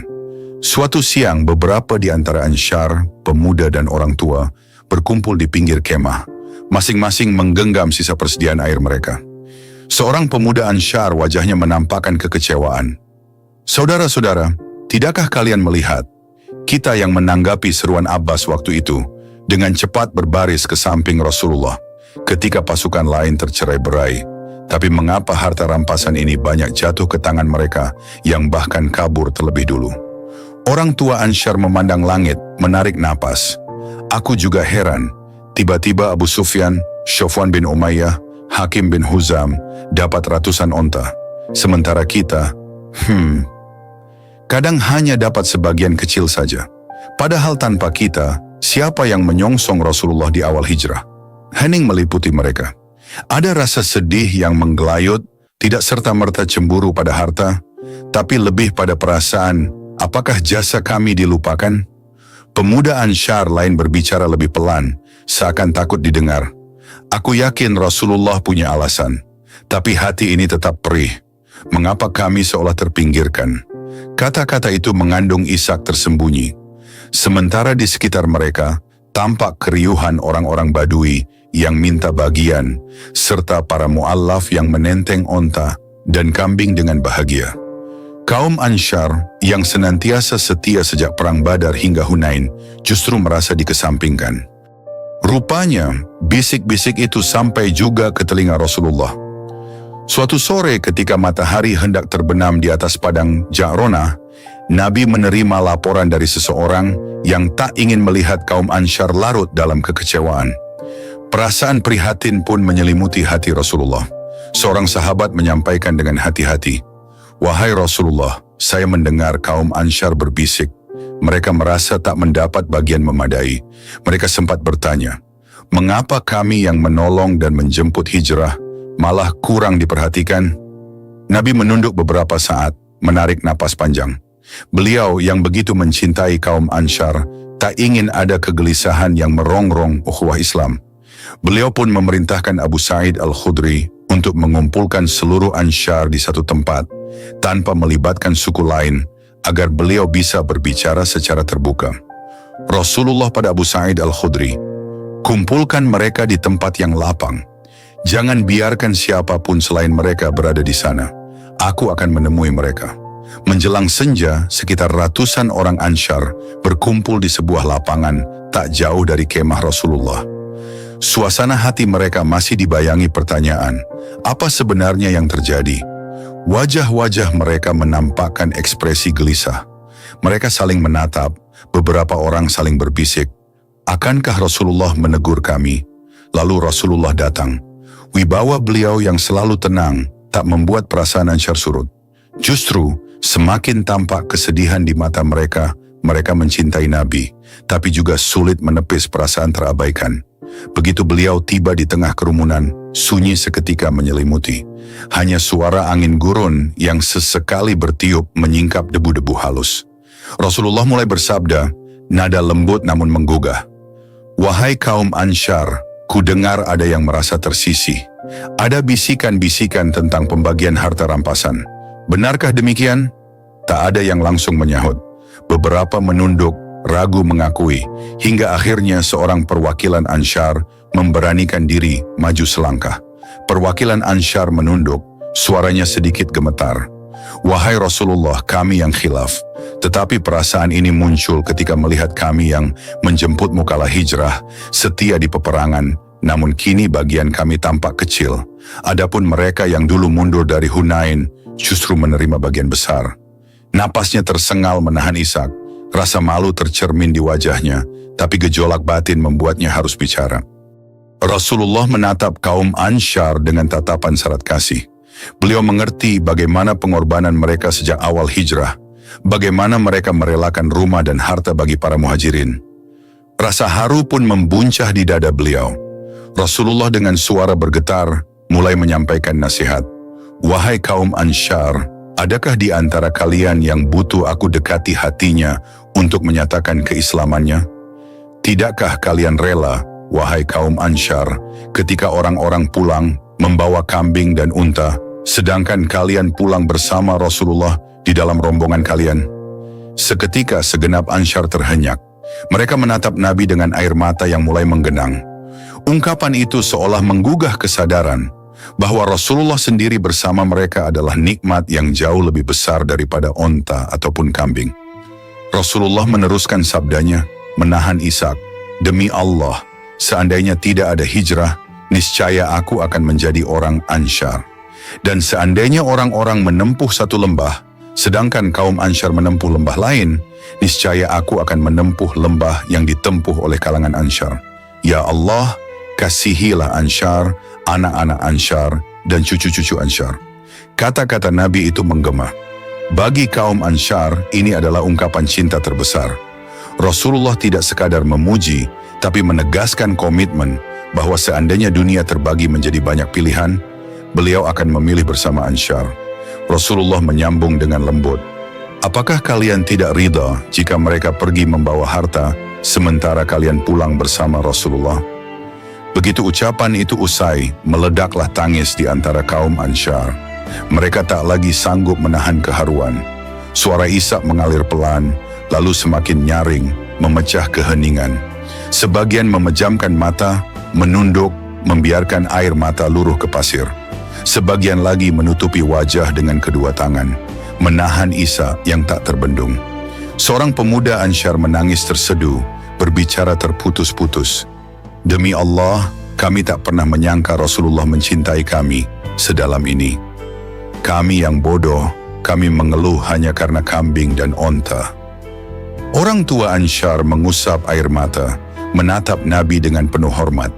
Suatu siang beberapa di antara Ansyar, pemuda dan orang tua, berkumpul di pinggir kemah, masing-masing menggenggam sisa persediaan air mereka. Seorang pemuda Ansyar wajahnya menampakkan kekecewaan. "Saudara-saudara, tidakkah kalian melihat kita yang menanggapi seruan Abbas waktu itu dengan cepat berbaris ke samping Rasulullah ketika pasukan lain tercerai-berai, tapi mengapa harta rampasan ini banyak jatuh ke tangan mereka yang bahkan kabur terlebih dulu?" Orang tua Ansyar memandang langit, menarik napas. "Aku juga heran, tiba-tiba Abu Sufyan, Sofwan bin Umayyah, Hakim bin Huzam dapat ratusan onta, sementara kita, kadang hanya dapat sebagian kecil saja. Padahal tanpa kita, siapa yang menyongsong Rasulullah di awal hijrah?" Hening meliputi mereka. Ada rasa sedih yang menggelayut, tidak serta-merta cemburu pada harta, tapi lebih pada perasaan, apakah jasa kami dilupakan? Pemuda Ansyar lain berbicara lebih pelan, seakan takut didengar. "Aku yakin Rasulullah punya alasan, tapi hati ini tetap perih. Mengapa kami seolah terpinggirkan?" Kata-kata itu mengandung isak tersembunyi. Sementara di sekitar mereka, tampak keriuhan orang-orang Badui yang minta bagian, serta para mu'allaf yang menenteng onta dan kambing dengan bahagia. Kaum Ansyar yang senantiasa setia sejak Perang Badar hingga Hunain justru merasa dikesampingkan. Rupanya, bisik-bisik itu sampai juga ke telinga Rasulullah. Suatu sore ketika matahari hendak terbenam di atas padang Ja'ronah, Nabi menerima laporan dari seseorang yang tak ingin melihat kaum Ansyar larut dalam kekecewaan. Perasaan prihatin pun menyelimuti hati Rasulullah. Seorang sahabat menyampaikan dengan hati-hati, "Wahai Rasulullah, saya mendengar kaum Ansyar berbisik. Mereka merasa tak mendapat bagian memadai. Mereka sempat bertanya, mengapa kami yang menolong dan menjemput hijrah malah kurang diperhatikan?" Nabi menunduk beberapa saat, menarik napas panjang. Beliau yang begitu mencintai kaum Ansyar tak ingin ada kegelisahan yang merongrong ukhuwah Islam. Beliau pun memerintahkan Abu Sa'id Al-Khudri untuk mengumpulkan seluruh Ansyar di satu tempat, tanpa melibatkan suku lain, agar beliau bisa berbicara secara terbuka. Rasulullah pada Abu Sa'id Al-Khudri, "Kumpulkan mereka di tempat yang lapang. Jangan biarkan siapapun selain mereka berada di sana. Aku akan menemui mereka." Menjelang senja, sekitar ratusan orang Ansyar berkumpul di sebuah lapangan tak jauh dari kemah Rasulullah. Suasana hati mereka masih dibayangi pertanyaan, apa sebenarnya yang terjadi? Wajah-wajah mereka menampakkan ekspresi gelisah. Mereka saling menatap, beberapa orang saling berbisik, "Akankah Rasulullah menegur kami?" Lalu Rasulullah datang. Wibawa beliau yang selalu tenang tak membuat perasaan Ansyar surut. Justru, semakin tampak kesedihan di mata mereka. Mereka mencintai Nabi, tapi juga sulit menepis perasaan terabaikan. Begitu beliau tiba di tengah kerumunan, sunyi seketika menyelimuti. Hanya suara angin gurun yang sesekali bertiup menyingkap debu-debu halus. Rasulullah mulai bersabda, nada lembut namun menggugah. "Wahai kaum Ansyar, ku dengar ada yang merasa tersisih. Ada bisikan-bisikan tentang pembagian harta rampasan. Benarkah demikian?" Tak ada yang langsung menyahut. Beberapa menunduk, ragu mengakui, hingga akhirnya seorang perwakilan Ansyar memberanikan diri maju selangkah. Perwakilan Ansyar menunduk, suaranya sedikit gemetar. "Wahai Rasulullah, kami yang khilaf. Tetapi perasaan ini muncul ketika melihat kami yang menjemputmu kala hijrah, setia di peperangan, namun kini bagian kami tampak kecil. Adapun mereka yang dulu mundur dari Hunain, justru menerima bagian besar." Napasnya tersengal menahan isak. Rasa malu tercermin di wajahnya, tapi gejolak batin membuatnya harus bicara. Rasulullah menatap kaum Ansyar dengan tatapan syarat kasih. Beliau mengerti bagaimana pengorbanan mereka sejak awal hijrah, bagaimana mereka merelakan rumah dan harta bagi para muhajirin. Rasa haru pun membuncah di dada beliau. Rasulullah dengan suara bergetar mulai menyampaikan nasihat. Wahai kaum Ansyar, adakah di antara kalian yang butuh aku dekati hatinya untuk menyatakan keislamannya? Tidakkah kalian rela, wahai kaum Ansyar, ketika orang-orang pulang membawa kambing dan unta, sedangkan kalian pulang bersama Rasulullah di dalam rombongan kalian? Seketika segenap Ansyar terhenyak. Mereka menatap Nabi dengan air mata yang mulai menggenang. Ungkapan itu seolah menggugah kesadaran bahwa Rasulullah sendiri bersama mereka adalah nikmat yang jauh lebih besar daripada onta ataupun kambing. Rasulullah meneruskan sabdanya, menahan Ishak, demi Allah, seandainya tidak ada hijrah, niscaya aku akan menjadi orang Ansyar. Dan seandainya orang-orang menempuh satu lembah, sedangkan kaum Ansyar menempuh lembah lain, niscaya aku akan menempuh lembah yang ditempuh oleh kalangan Ansyar. Ya Allah, kasihilah Ansyar, anak-anak Ansyar, dan cucu-cucu Ansyar. Kata-kata Nabi itu menggema. Bagi kaum Ansyar, ini adalah ungkapan cinta terbesar. Rasulullah tidak sekadar memuji, tapi menegaskan komitmen bahwa seandainya dunia terbagi menjadi banyak pilihan, beliau akan memilih bersama Ansyar. Rasulullah menyambung dengan lembut. Apakah kalian tidak ridha jika mereka pergi membawa harta, sementara kalian pulang bersama Rasulullah? Begitu ucapan itu usai, meledaklah tangis di antara kaum Ansyar. Mereka tak lagi sanggup menahan keharuan. Suara Ishak mengalir pelan, lalu semakin nyaring, memecah keheningan. Sebagian memejamkan mata, menunduk, membiarkan air mata luruh ke pasir. Sebagian lagi menutupi wajah dengan kedua tangan, menahan Ishak yang tak terbendung. Seorang pemuda Ansyar menangis terseduh, berbicara terputus-putus. Demi Allah, kami tak pernah menyangka Rasulullah mencintai kami sedalam ini. Kami yang bodoh, kami mengeluh hanya karena kambing dan onta. Orang tua Ansyar mengusap air mata, menatap Nabi dengan penuh hormat.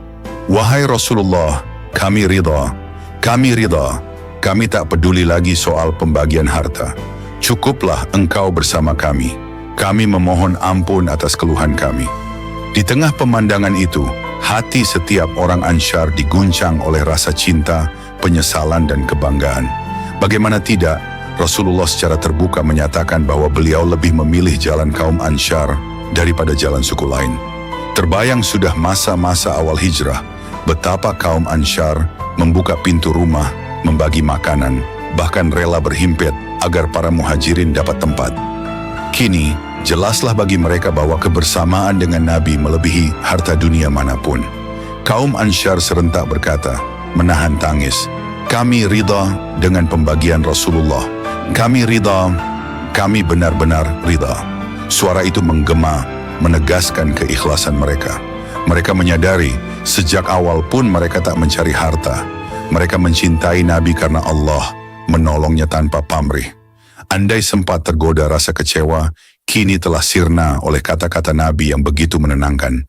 Wahai Rasulullah, kami ridha. Kami ridha. Kami tak peduli lagi soal pembagian harta. Cukuplah engkau bersama kami. Kami memohon ampun atas keluhan kami. Di tengah pemandangan itu, hati setiap orang Ansyar diguncang oleh rasa cinta, penyesalan dan kebanggaan. Bagaimana tidak, Rasulullah secara terbuka menyatakan bahwa beliau lebih memilih jalan kaum Ansyar daripada jalan suku lain. Terbayang sudah masa-masa awal hijrah, betapa kaum Ansyar membuka pintu rumah, membagi makanan, bahkan rela berhimpit agar para muhajirin dapat tempat. Kini, jelaslah bagi mereka bahwa kebersamaan dengan Nabi melebihi harta dunia manapun. Kaum Ansyar serentak berkata, menahan tangis, kami ridha dengan pembagian Rasulullah. Kami ridha, kami benar-benar ridha. Suara itu menggema, menegaskan keikhlasan mereka. Mereka menyadari, sejak awal pun mereka tak mencari harta. Mereka mencintai Nabi karena Allah menolongnya tanpa pamrih. Andai sempat tergoda rasa kecewa, kini telah sirna oleh kata-kata Nabi yang begitu menenangkan.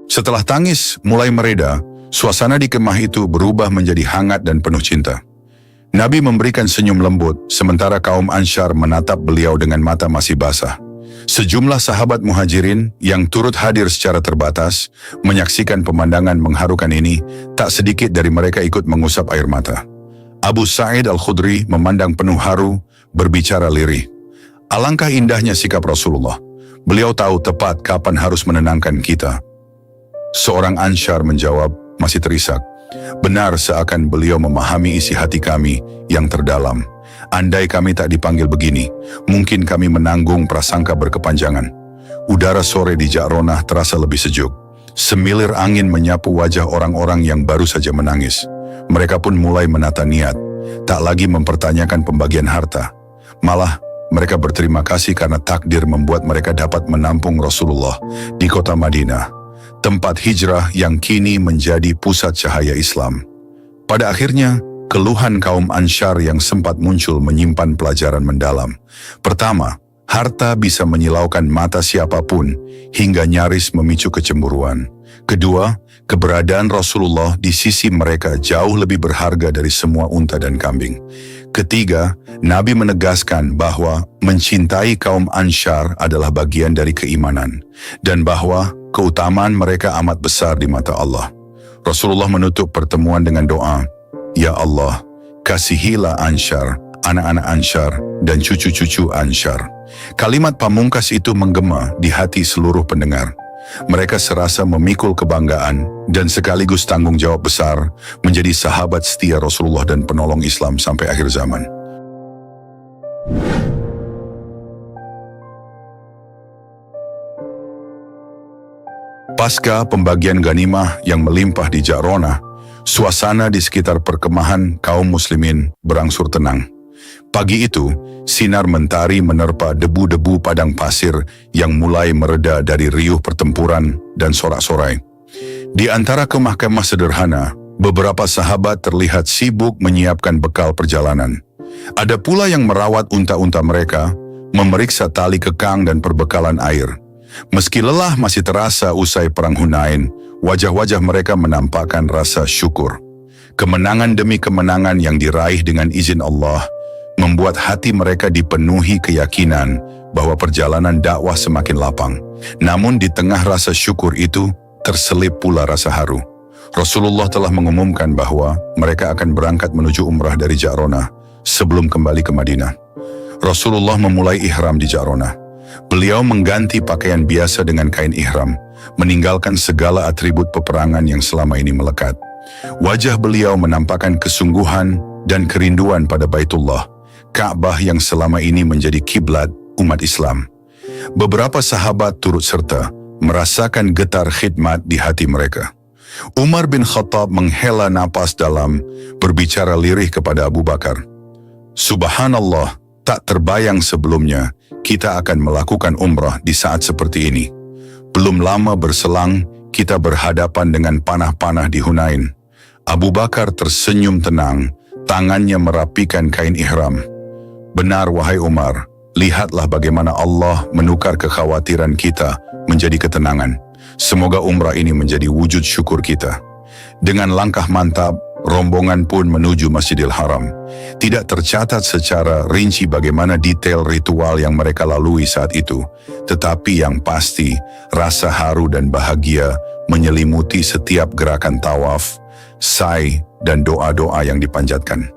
Setelah tangis mulai mereda, suasana di kemah itu berubah menjadi hangat dan penuh cinta. Nabi memberikan senyum lembut, sementara kaum Ansyar menatap beliau dengan mata masih basah. Sejumlah sahabat muhajirin yang turut hadir secara terbatas, menyaksikan pemandangan mengharukan ini, tak sedikit dari mereka ikut mengusap air mata. Abu Sa'id Al-Khudri memandang penuh haru, berbicara lirih. Alangkah indahnya sikap Rasulullah. Beliau tahu tepat kapan harus menenangkan kita. Seorang Ansyar menjawab, masih terisak. Benar seakan beliau memahami isi hati kami yang terdalam. Andai kami tak dipanggil begini, mungkin kami menanggung prasangka berkepanjangan. Udara sore di Ja'ronah terasa lebih sejuk. Semilir angin menyapu wajah orang-orang yang baru saja menangis. Mereka pun mulai menata niat, tak lagi mempertanyakan pembagian harta. Malah, mereka berterima kasih karena takdir membuat mereka dapat menampung Rasulullah di kota Madinah, tempat hijrah yang kini menjadi pusat cahaya Islam. Pada akhirnya, keluhan kaum Ansyar yang sempat muncul menyimpan pelajaran mendalam. Pertama, harta bisa menyilaukan mata siapapun hingga nyaris memicu kecemburuan. Kedua, keberadaan Rasulullah di sisi mereka jauh lebih berharga dari semua unta dan kambing. Ketiga, Nabi menegaskan bahwa mencintai kaum Ansyar adalah bagian dari keimanan dan bahwa keutamaan mereka amat besar di mata Allah. Rasulullah menutup pertemuan dengan doa, "Ya Allah, kasihilah Ansyar, anak-anak Ansyar, dan cucu-cucu Ansyar." Kalimat pamungkas itu menggema di hati seluruh pendengar. Mereka serasa memikul kebanggaan dan sekaligus tanggung jawab besar menjadi sahabat setia Rasulullah dan penolong Islam sampai akhir zaman. Pasca pembagian ganimah yang melimpah di Ja'ronah, suasana di sekitar perkemahan kaum muslimin berangsur tenang. Pagi itu, sinar mentari menerpa debu-debu padang pasir yang mulai mereda dari riuh pertempuran dan sorak-sorai. Di antara kemah-kemah sederhana, beberapa sahabat terlihat sibuk menyiapkan bekal perjalanan. Ada pula yang merawat unta-unta mereka, memeriksa tali kekang dan perbekalan air. Meski lelah masih terasa usai perang Hunain, wajah-wajah mereka menampakkan rasa syukur. Kemenangan demi kemenangan yang diraih dengan izin Allah membuat hati mereka dipenuhi keyakinan bahwa perjalanan dakwah semakin lapang. Namun di tengah rasa syukur itu, terselip pula rasa haru. Rasulullah telah mengumumkan bahwa mereka akan berangkat menuju umrah dari Ja'ronah sebelum kembali ke Madinah. Rasulullah memulai ihram di Ja'ronah. Beliau mengganti pakaian biasa dengan kain ihram, meninggalkan segala atribut peperangan yang selama ini melekat. Wajah beliau menampakkan kesungguhan dan kerinduan pada Baitullah, Ka'bah yang selama ini menjadi kiblat umat Islam. Beberapa sahabat turut serta merasakan getar khidmat di hati mereka. Umar bin Khattab menghela napas dalam, berbicara lirih kepada Abu Bakar. "Subhanallah, tak terbayang sebelumnya kita akan melakukan umrah di saat seperti ini. Belum lama berselang, kita berhadapan dengan panah-panah di Hunain." Abu Bakar tersenyum tenang, tangannya merapikan kain ihram. "Benar wahai Umar, lihatlah bagaimana Allah menukar kekhawatiran kita menjadi ketenangan. Semoga umrah ini menjadi wujud syukur kita." Dengan langkah mantap, rombongan pun menuju Masjidil Haram. Tidak tercatat secara rinci bagaimana detail ritual yang mereka lalui saat itu, tetapi yang pasti, rasa haru dan bahagia menyelimuti setiap gerakan tawaf, sa'i, dan doa-doa yang dipanjatkan.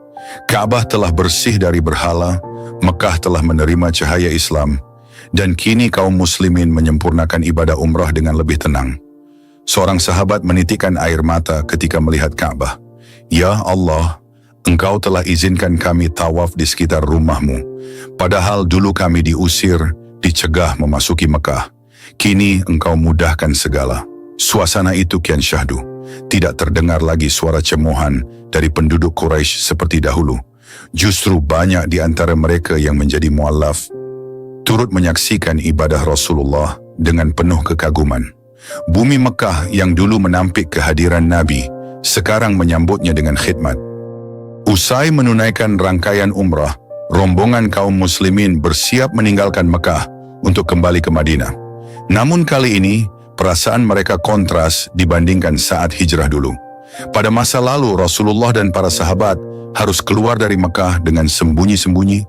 Ka'bah telah bersih dari berhala, Mekah telah menerima cahaya Islam, dan kini kaum muslimin menyempurnakan ibadah umrah dengan lebih tenang. Seorang sahabat menitikkan air mata ketika melihat Ka'bah. "Ya Allah, Engkau telah izinkan kami tawaf di sekitar rumahmu, padahal dulu kami diusir, dicegah memasuki Mekah. Kini Engkau mudahkan segala." Suasana itu kian syahdu. Tidak terdengar lagi suara cemoohan dari penduduk Quraisy seperti dahulu. Justru banyak di antara mereka yang menjadi mu'allaf turut menyaksikan ibadah Rasulullah dengan penuh kekaguman. Bumi Mekah yang dulu menampik kehadiran Nabi, sekarang menyambutnya dengan khidmat. Usai menunaikan rangkaian umrah, rombongan kaum muslimin bersiap meninggalkan Mekah untuk kembali ke Madinah. Namun kali ini, perasaan mereka kontras dibandingkan saat hijrah dulu. Pada masa lalu, Rasulullah dan para sahabat harus keluar dari Mekah dengan sembunyi-sembunyi,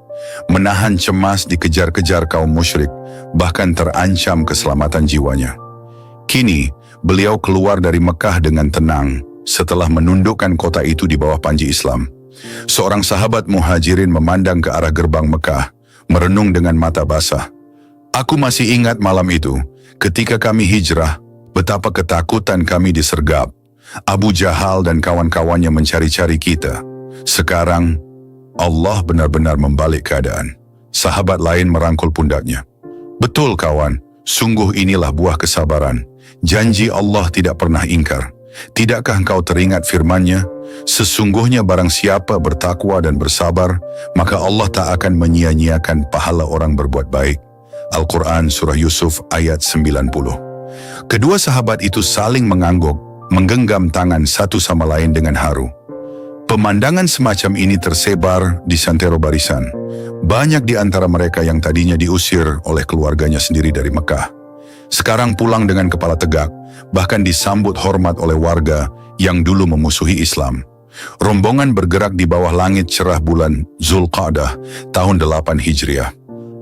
menahan cemas dikejar-kejar kaum musyrik, bahkan terancam keselamatan jiwanya. Kini, beliau keluar dari Mekah dengan tenang setelah menundukkan kota itu di bawah panji Islam. Seorang sahabat muhajirin memandang ke arah gerbang Mekah, merenung dengan mata basah. "Aku masih ingat malam itu, ketika kami hijrah, betapa ketakutan kami disergap. Abu Jahal dan kawan-kawannya mencari-cari kita. Sekarang, Allah benar-benar membalik keadaan." Sahabat lain merangkul pundaknya. "Betul kawan, sungguh inilah buah kesabaran. Janji Allah tidak pernah ingkar. Tidakkah engkau teringat firman-Nya? Sesungguhnya barang siapa bertakwa dan bersabar, maka Allah tak akan menyia-nyiakan pahala orang berbuat baik." Al-Quran Surah Yusuf ayat 90. Kedua sahabat itu saling mengangguk, menggenggam tangan satu sama lain dengan haru. Pemandangan semacam ini tersebar di santero barisan. Banyak di antara mereka yang tadinya diusir oleh keluarganya sendiri dari Mekah, sekarang pulang dengan kepala tegak, bahkan disambut hormat oleh warga yang dulu memusuhi Islam. Rombongan bergerak di bawah langit cerah bulan Zulqa'dah tahun 8 Hijriah.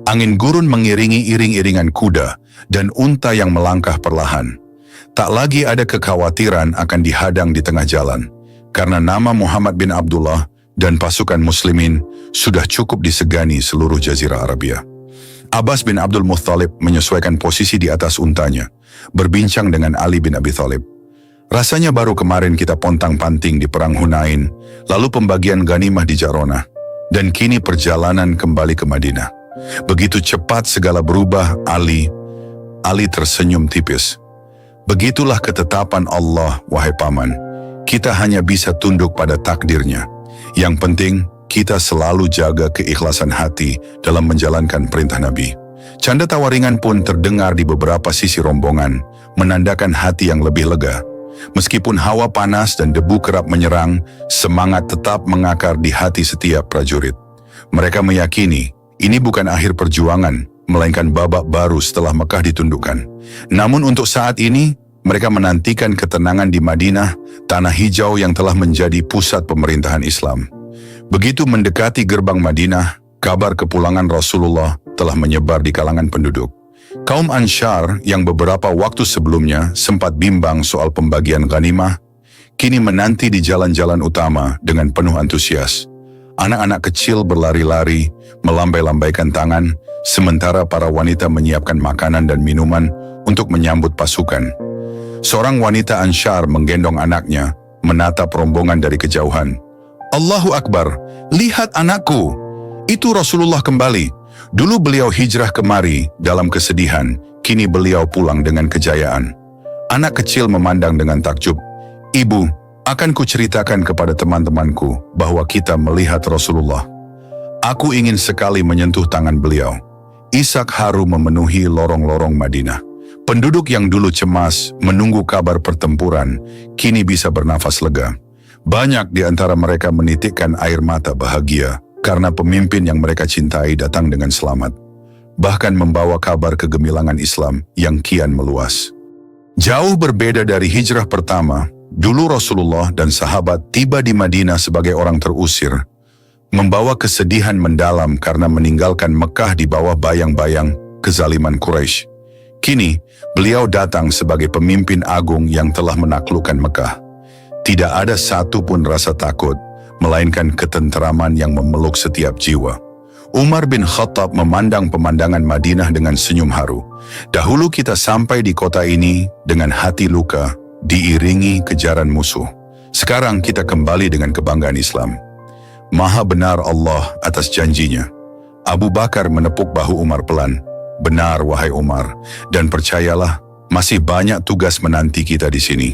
Angin gurun mengiringi iring-iringan kuda dan unta yang melangkah perlahan. Tak lagi ada kekhawatiran akan dihadang di tengah jalan, karena nama Muhammad bin Abdullah dan pasukan muslimin sudah cukup disegani seluruh Jazirah Arabia. Abbas bin Abdul Muttalib menyesuaikan posisi di atas untanya, berbincang dengan Ali bin Abi Thalib. Rasanya baru kemarin kita pontang-panting di Perang Hunain, lalu pembagian ghanimah di Jarona, dan kini perjalanan kembali ke Madinah. Begitu cepat segala berubah, Ali tersenyum tipis. Begitulah ketetapan Allah, wahai paman. Kita hanya bisa tunduk pada takdirnya. Yang penting, kita selalu jaga keikhlasan hati dalam menjalankan perintah Nabi. Canda tawa ringan pun terdengar di beberapa sisi rombongan, menandakan hati yang lebih lega. Meskipun hawa panas dan debu kerap menyerang, semangat tetap mengakar di hati setiap prajurit. Mereka meyakini, ini bukan akhir perjuangan, melainkan babak baru setelah Mekah ditundukkan. Namun untuk saat ini, mereka menantikan ketenangan di Madinah, tanah hijau yang telah menjadi pusat pemerintahan Islam. Begitu mendekati gerbang Madinah, kabar kepulangan Rasulullah telah menyebar di kalangan penduduk. Kaum Ansyar yang beberapa waktu sebelumnya sempat bimbang soal pembagian ghanimah, kini menanti di jalan-jalan utama dengan penuh antusias. Anak-anak kecil berlari-lari, melambai-lambaikan tangan, sementara para wanita menyiapkan makanan dan minuman untuk menyambut pasukan. Seorang wanita Ansyar menggendong anaknya, menatap rombongan dari kejauhan. Allahu Akbar, lihat anakku, itu Rasulullah kembali. Dulu beliau hijrah kemari dalam kesedihan, kini beliau pulang dengan kejayaan. Anak kecil memandang dengan takjub. Ibu, akan kuceritakan kepada teman-temanku bahwa kita melihat Rasulullah. Aku ingin sekali menyentuh tangan beliau. Isak haru memenuhi lorong-lorong Madinah. Penduduk yang dulu cemas menunggu kabar pertempuran, kini bisa bernafas lega. Banyak di antara mereka menitikkan air mata bahagia karena pemimpin yang mereka cintai datang dengan selamat. Bahkan membawa kabar kegemilangan Islam yang kian meluas. Jauh berbeda dari hijrah pertama, dulu Rasulullah dan sahabat tiba di Madinah sebagai orang terusir, membawa kesedihan mendalam karena meninggalkan Mekah di bawah bayang-bayang kezaliman Quraisy. Kini, beliau datang sebagai pemimpin agung yang telah menaklukkan Mekah. Tidak ada satu pun rasa takut, melainkan ketenteraman yang memeluk setiap jiwa. Umar bin Khattab memandang pemandangan Madinah dengan senyum haru. Dahulu kita sampai di kota ini dengan hati luka, diiringi kejaran musuh. Sekarang kita kembali dengan kebanggaan Islam. Maha benar Allah atas janjinya. Abu Bakar menepuk bahu Umar pelan. Benar, wahai Umar, dan percayalah, masih banyak tugas menanti kita di sini.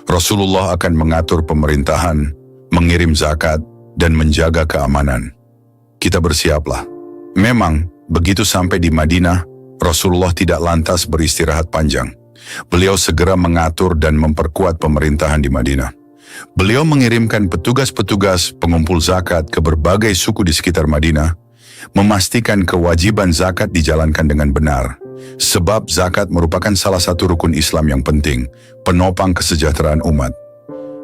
Rasulullah akan mengatur pemerintahan, mengirim zakat, dan menjaga keamanan. Kita bersiaplah. Memang, begitu sampai di Madinah, Rasulullah tidak lantas beristirahat panjang. Beliau segera mengatur dan memperkuat pemerintahan di Madinah. Beliau mengirimkan petugas-petugas pengumpul zakat ke berbagai suku di sekitar Madinah, memastikan kewajiban zakat dijalankan dengan benar, sebab zakat merupakan salah satu rukun Islam yang penting, penopang kesejahteraan umat.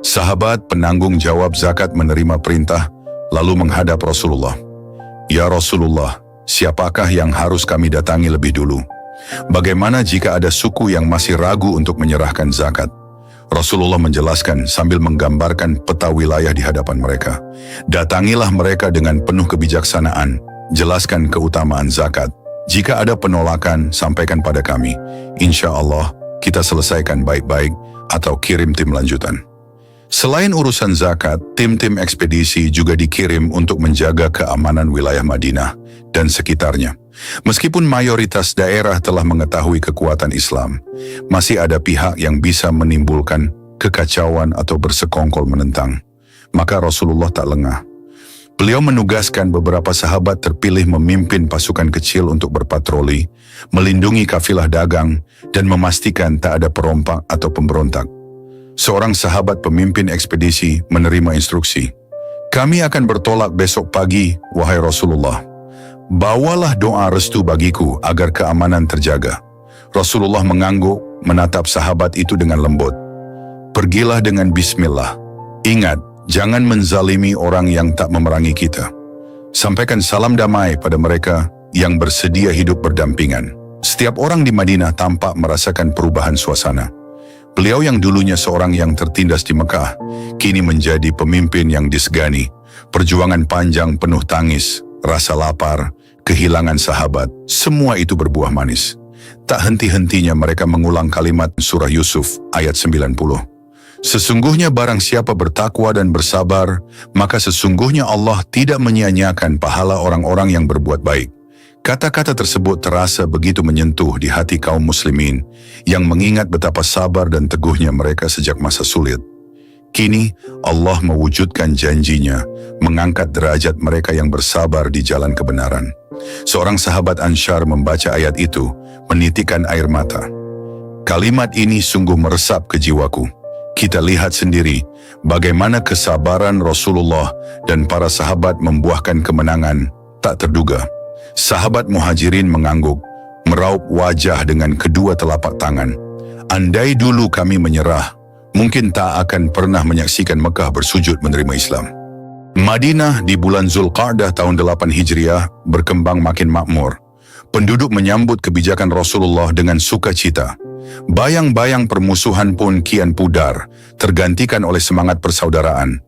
Sahabat penanggung jawab zakat menerima perintah, lalu menghadap Rasulullah. Ya Rasulullah, siapakah yang harus kami datangi lebih dulu? Bagaimana jika ada suku yang masih ragu untuk menyerahkan zakat? Rasulullah menjelaskan sambil menggambarkan peta wilayah di hadapan mereka. Datangilah mereka dengan penuh kebijaksanaan, jelaskan keutamaan zakat. Jika ada penolakan, sampaikan pada kami. Insya Allah, kita selesaikan baik-baik atau kirim tim lanjutan. Selain urusan zakat, tim-tim ekspedisi juga dikirim untuk menjaga keamanan wilayah Madinah dan sekitarnya. Meskipun mayoritas daerah telah mengetahui kekuatan Islam, masih ada pihak yang bisa menimbulkan kekacauan atau bersekongkol menentang. Maka Rasulullah tak lengah. Beliau menugaskan beberapa sahabat terpilih memimpin pasukan kecil untuk berpatroli, melindungi kafilah dagang, dan memastikan tak ada perompak atau pemberontak. Seorang sahabat pemimpin ekspedisi menerima instruksi. Kami akan bertolak besok pagi, wahai Rasulullah. Bawalah doa restu bagiku agar keamanan terjaga. Rasulullah mengangguk, menatap sahabat itu dengan lembut. Pergilah dengan bismillah. Ingat, jangan menzalimi orang yang tak memerangi kita. Sampaikan salam damai pada mereka yang bersedia hidup berdampingan. Setiap orang di Madinah tampak merasakan perubahan suasana. Beliau yang dulunya seorang yang tertindas di Mekah, kini menjadi pemimpin yang disegani. Perjuangan panjang penuh tangis, rasa lapar, kehilangan sahabat, semua itu berbuah manis. Tak henti-hentinya mereka mengulang kalimat surah Yusuf ayat 90. Sesungguhnya barang siapa bertakwa dan bersabar, maka sesungguhnya Allah tidak menyia-nyiakan pahala orang-orang yang berbuat baik. Kata-kata tersebut terasa begitu menyentuh di hati kaum muslimin yang mengingat betapa sabar dan teguhnya mereka sejak masa sulit. Kini Allah mewujudkan janjinya, mengangkat derajat mereka yang bersabar di jalan kebenaran. Seorang sahabat Ansyar membaca ayat itu, menitikkan air mata. Kalimat ini sungguh meresap ke jiwaku. Kita lihat sendiri bagaimana kesabaran Rasulullah dan para sahabat membuahkan kemenangan tak terduga. Sahabat Muhajirin mengangguk, meraup wajah dengan kedua telapak tangan. Andai dulu kami menyerah, mungkin tak akan pernah menyaksikan Mekah bersujud menerima Islam. Madinah di bulan Zulqa'dah tahun 8 Hijriah berkembang makin makmur. Penduduk menyambut kebijakan Rasulullah dengan sukacita. Bayang-bayang permusuhan pun kian pudar, tergantikan oleh semangat persaudaraan.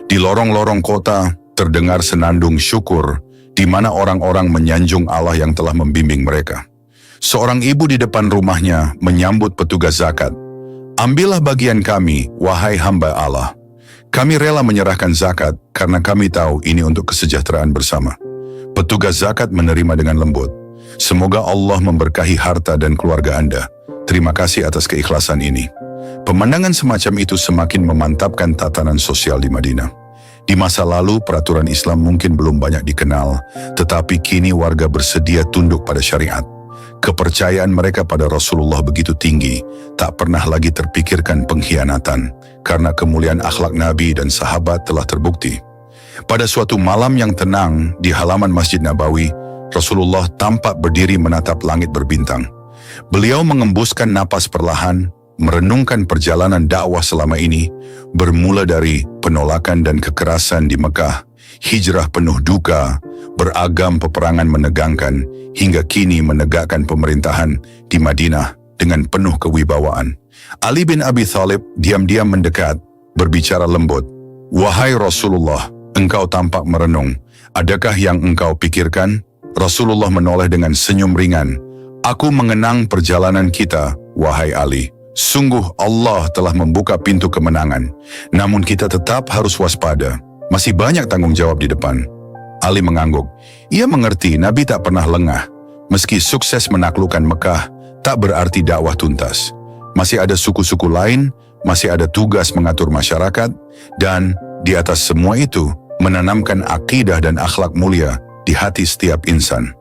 Di lorong-lorong kota terdengar senandung syukur, di mana orang-orang menyanjung Allah yang telah membimbing mereka. Seorang ibu di depan rumahnya menyambut petugas zakat. Ambillah bagian kami, wahai hamba Allah. Kami rela menyerahkan zakat karena kami tahu ini untuk kesejahteraan bersama. Petugas zakat menerima dengan lembut. Semoga Allah memberkahi harta dan keluarga Anda. Terima kasih atas keikhlasan ini. Pemandangan semacam itu semakin memantapkan tatanan sosial di Madinah. Di masa lalu peraturan Islam mungkin belum banyak dikenal, tetapi kini warga bersedia tunduk pada syariat. Kepercayaan mereka pada Rasulullah begitu tinggi, tak pernah lagi terpikirkan pengkhianatan, karena kemuliaan akhlak Nabi dan sahabat telah terbukti. Pada suatu malam yang tenang di halaman Masjid Nabawi, Rasulullah tampak berdiri menatap langit berbintang. Beliau mengembuskan napas perlahan, merenungkan perjalanan dakwah selama ini, bermula dari penolakan dan kekerasan di Mekah, hijrah penuh duka, beragam peperangan menegangkan, hingga kini menegakkan pemerintahan di Madinah dengan penuh kewibawaan. Ali bin Abi Thalib diam-diam mendekat, berbicara lembut. Wahai Rasulullah, engkau tampak merenung. Adakah yang engkau pikirkan? Rasulullah menoleh dengan senyum ringan. Aku mengenang perjalanan kita, wahai Ali. Sungguh Allah telah membuka pintu kemenangan. Namun kita tetap harus waspada. Masih banyak tanggung jawab di depan. Ali mengangguk. Ia mengerti Nabi tak pernah lengah. Meski sukses menaklukkan Mekah, tak berarti dakwah tuntas. Masih ada suku-suku lain, masih ada tugas mengatur masyarakat, dan di atas semua itu, menanamkan akidah dan akhlak mulia di hati setiap insan.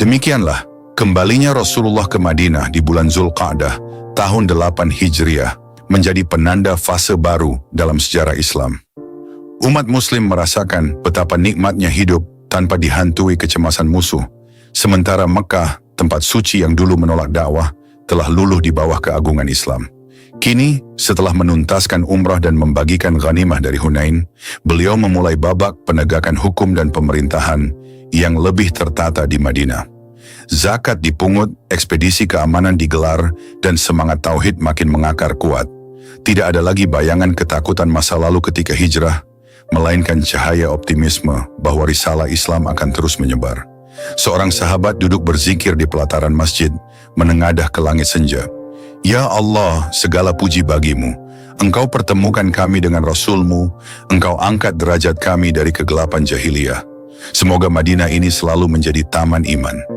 Demikianlah, kembalinya Rasulullah ke Madinah di bulan Zulqa'dah tahun 8 Hijriah menjadi penanda fase baru dalam sejarah Islam. Umat muslim merasakan betapa nikmatnya hidup tanpa dihantui kecemasan musuh, sementara Mekah, tempat suci yang dulu menolak dakwah, telah luluh di bawah keagungan Islam. Kini, setelah menuntaskan umrah dan membagikan ghanimah dari Hunain, beliau memulai babak penegakan hukum dan pemerintahan yang lebih tertata di Madinah. Zakat dipungut, ekspedisi keamanan digelar, dan semangat tauhid makin mengakar kuat. Tidak ada lagi bayangan ketakutan masa lalu ketika hijrah, melainkan cahaya optimisme bahwa risalah Islam akan terus menyebar. Seorang sahabat duduk berzikir di pelataran masjid, menengadah ke langit senja. Ya Allah, segala puji bagimu. Engkau pertemukan kami dengan Rasul-Mu, Engkau angkat derajat kami dari kegelapan jahiliyah. Semoga Madinah ini selalu menjadi taman iman.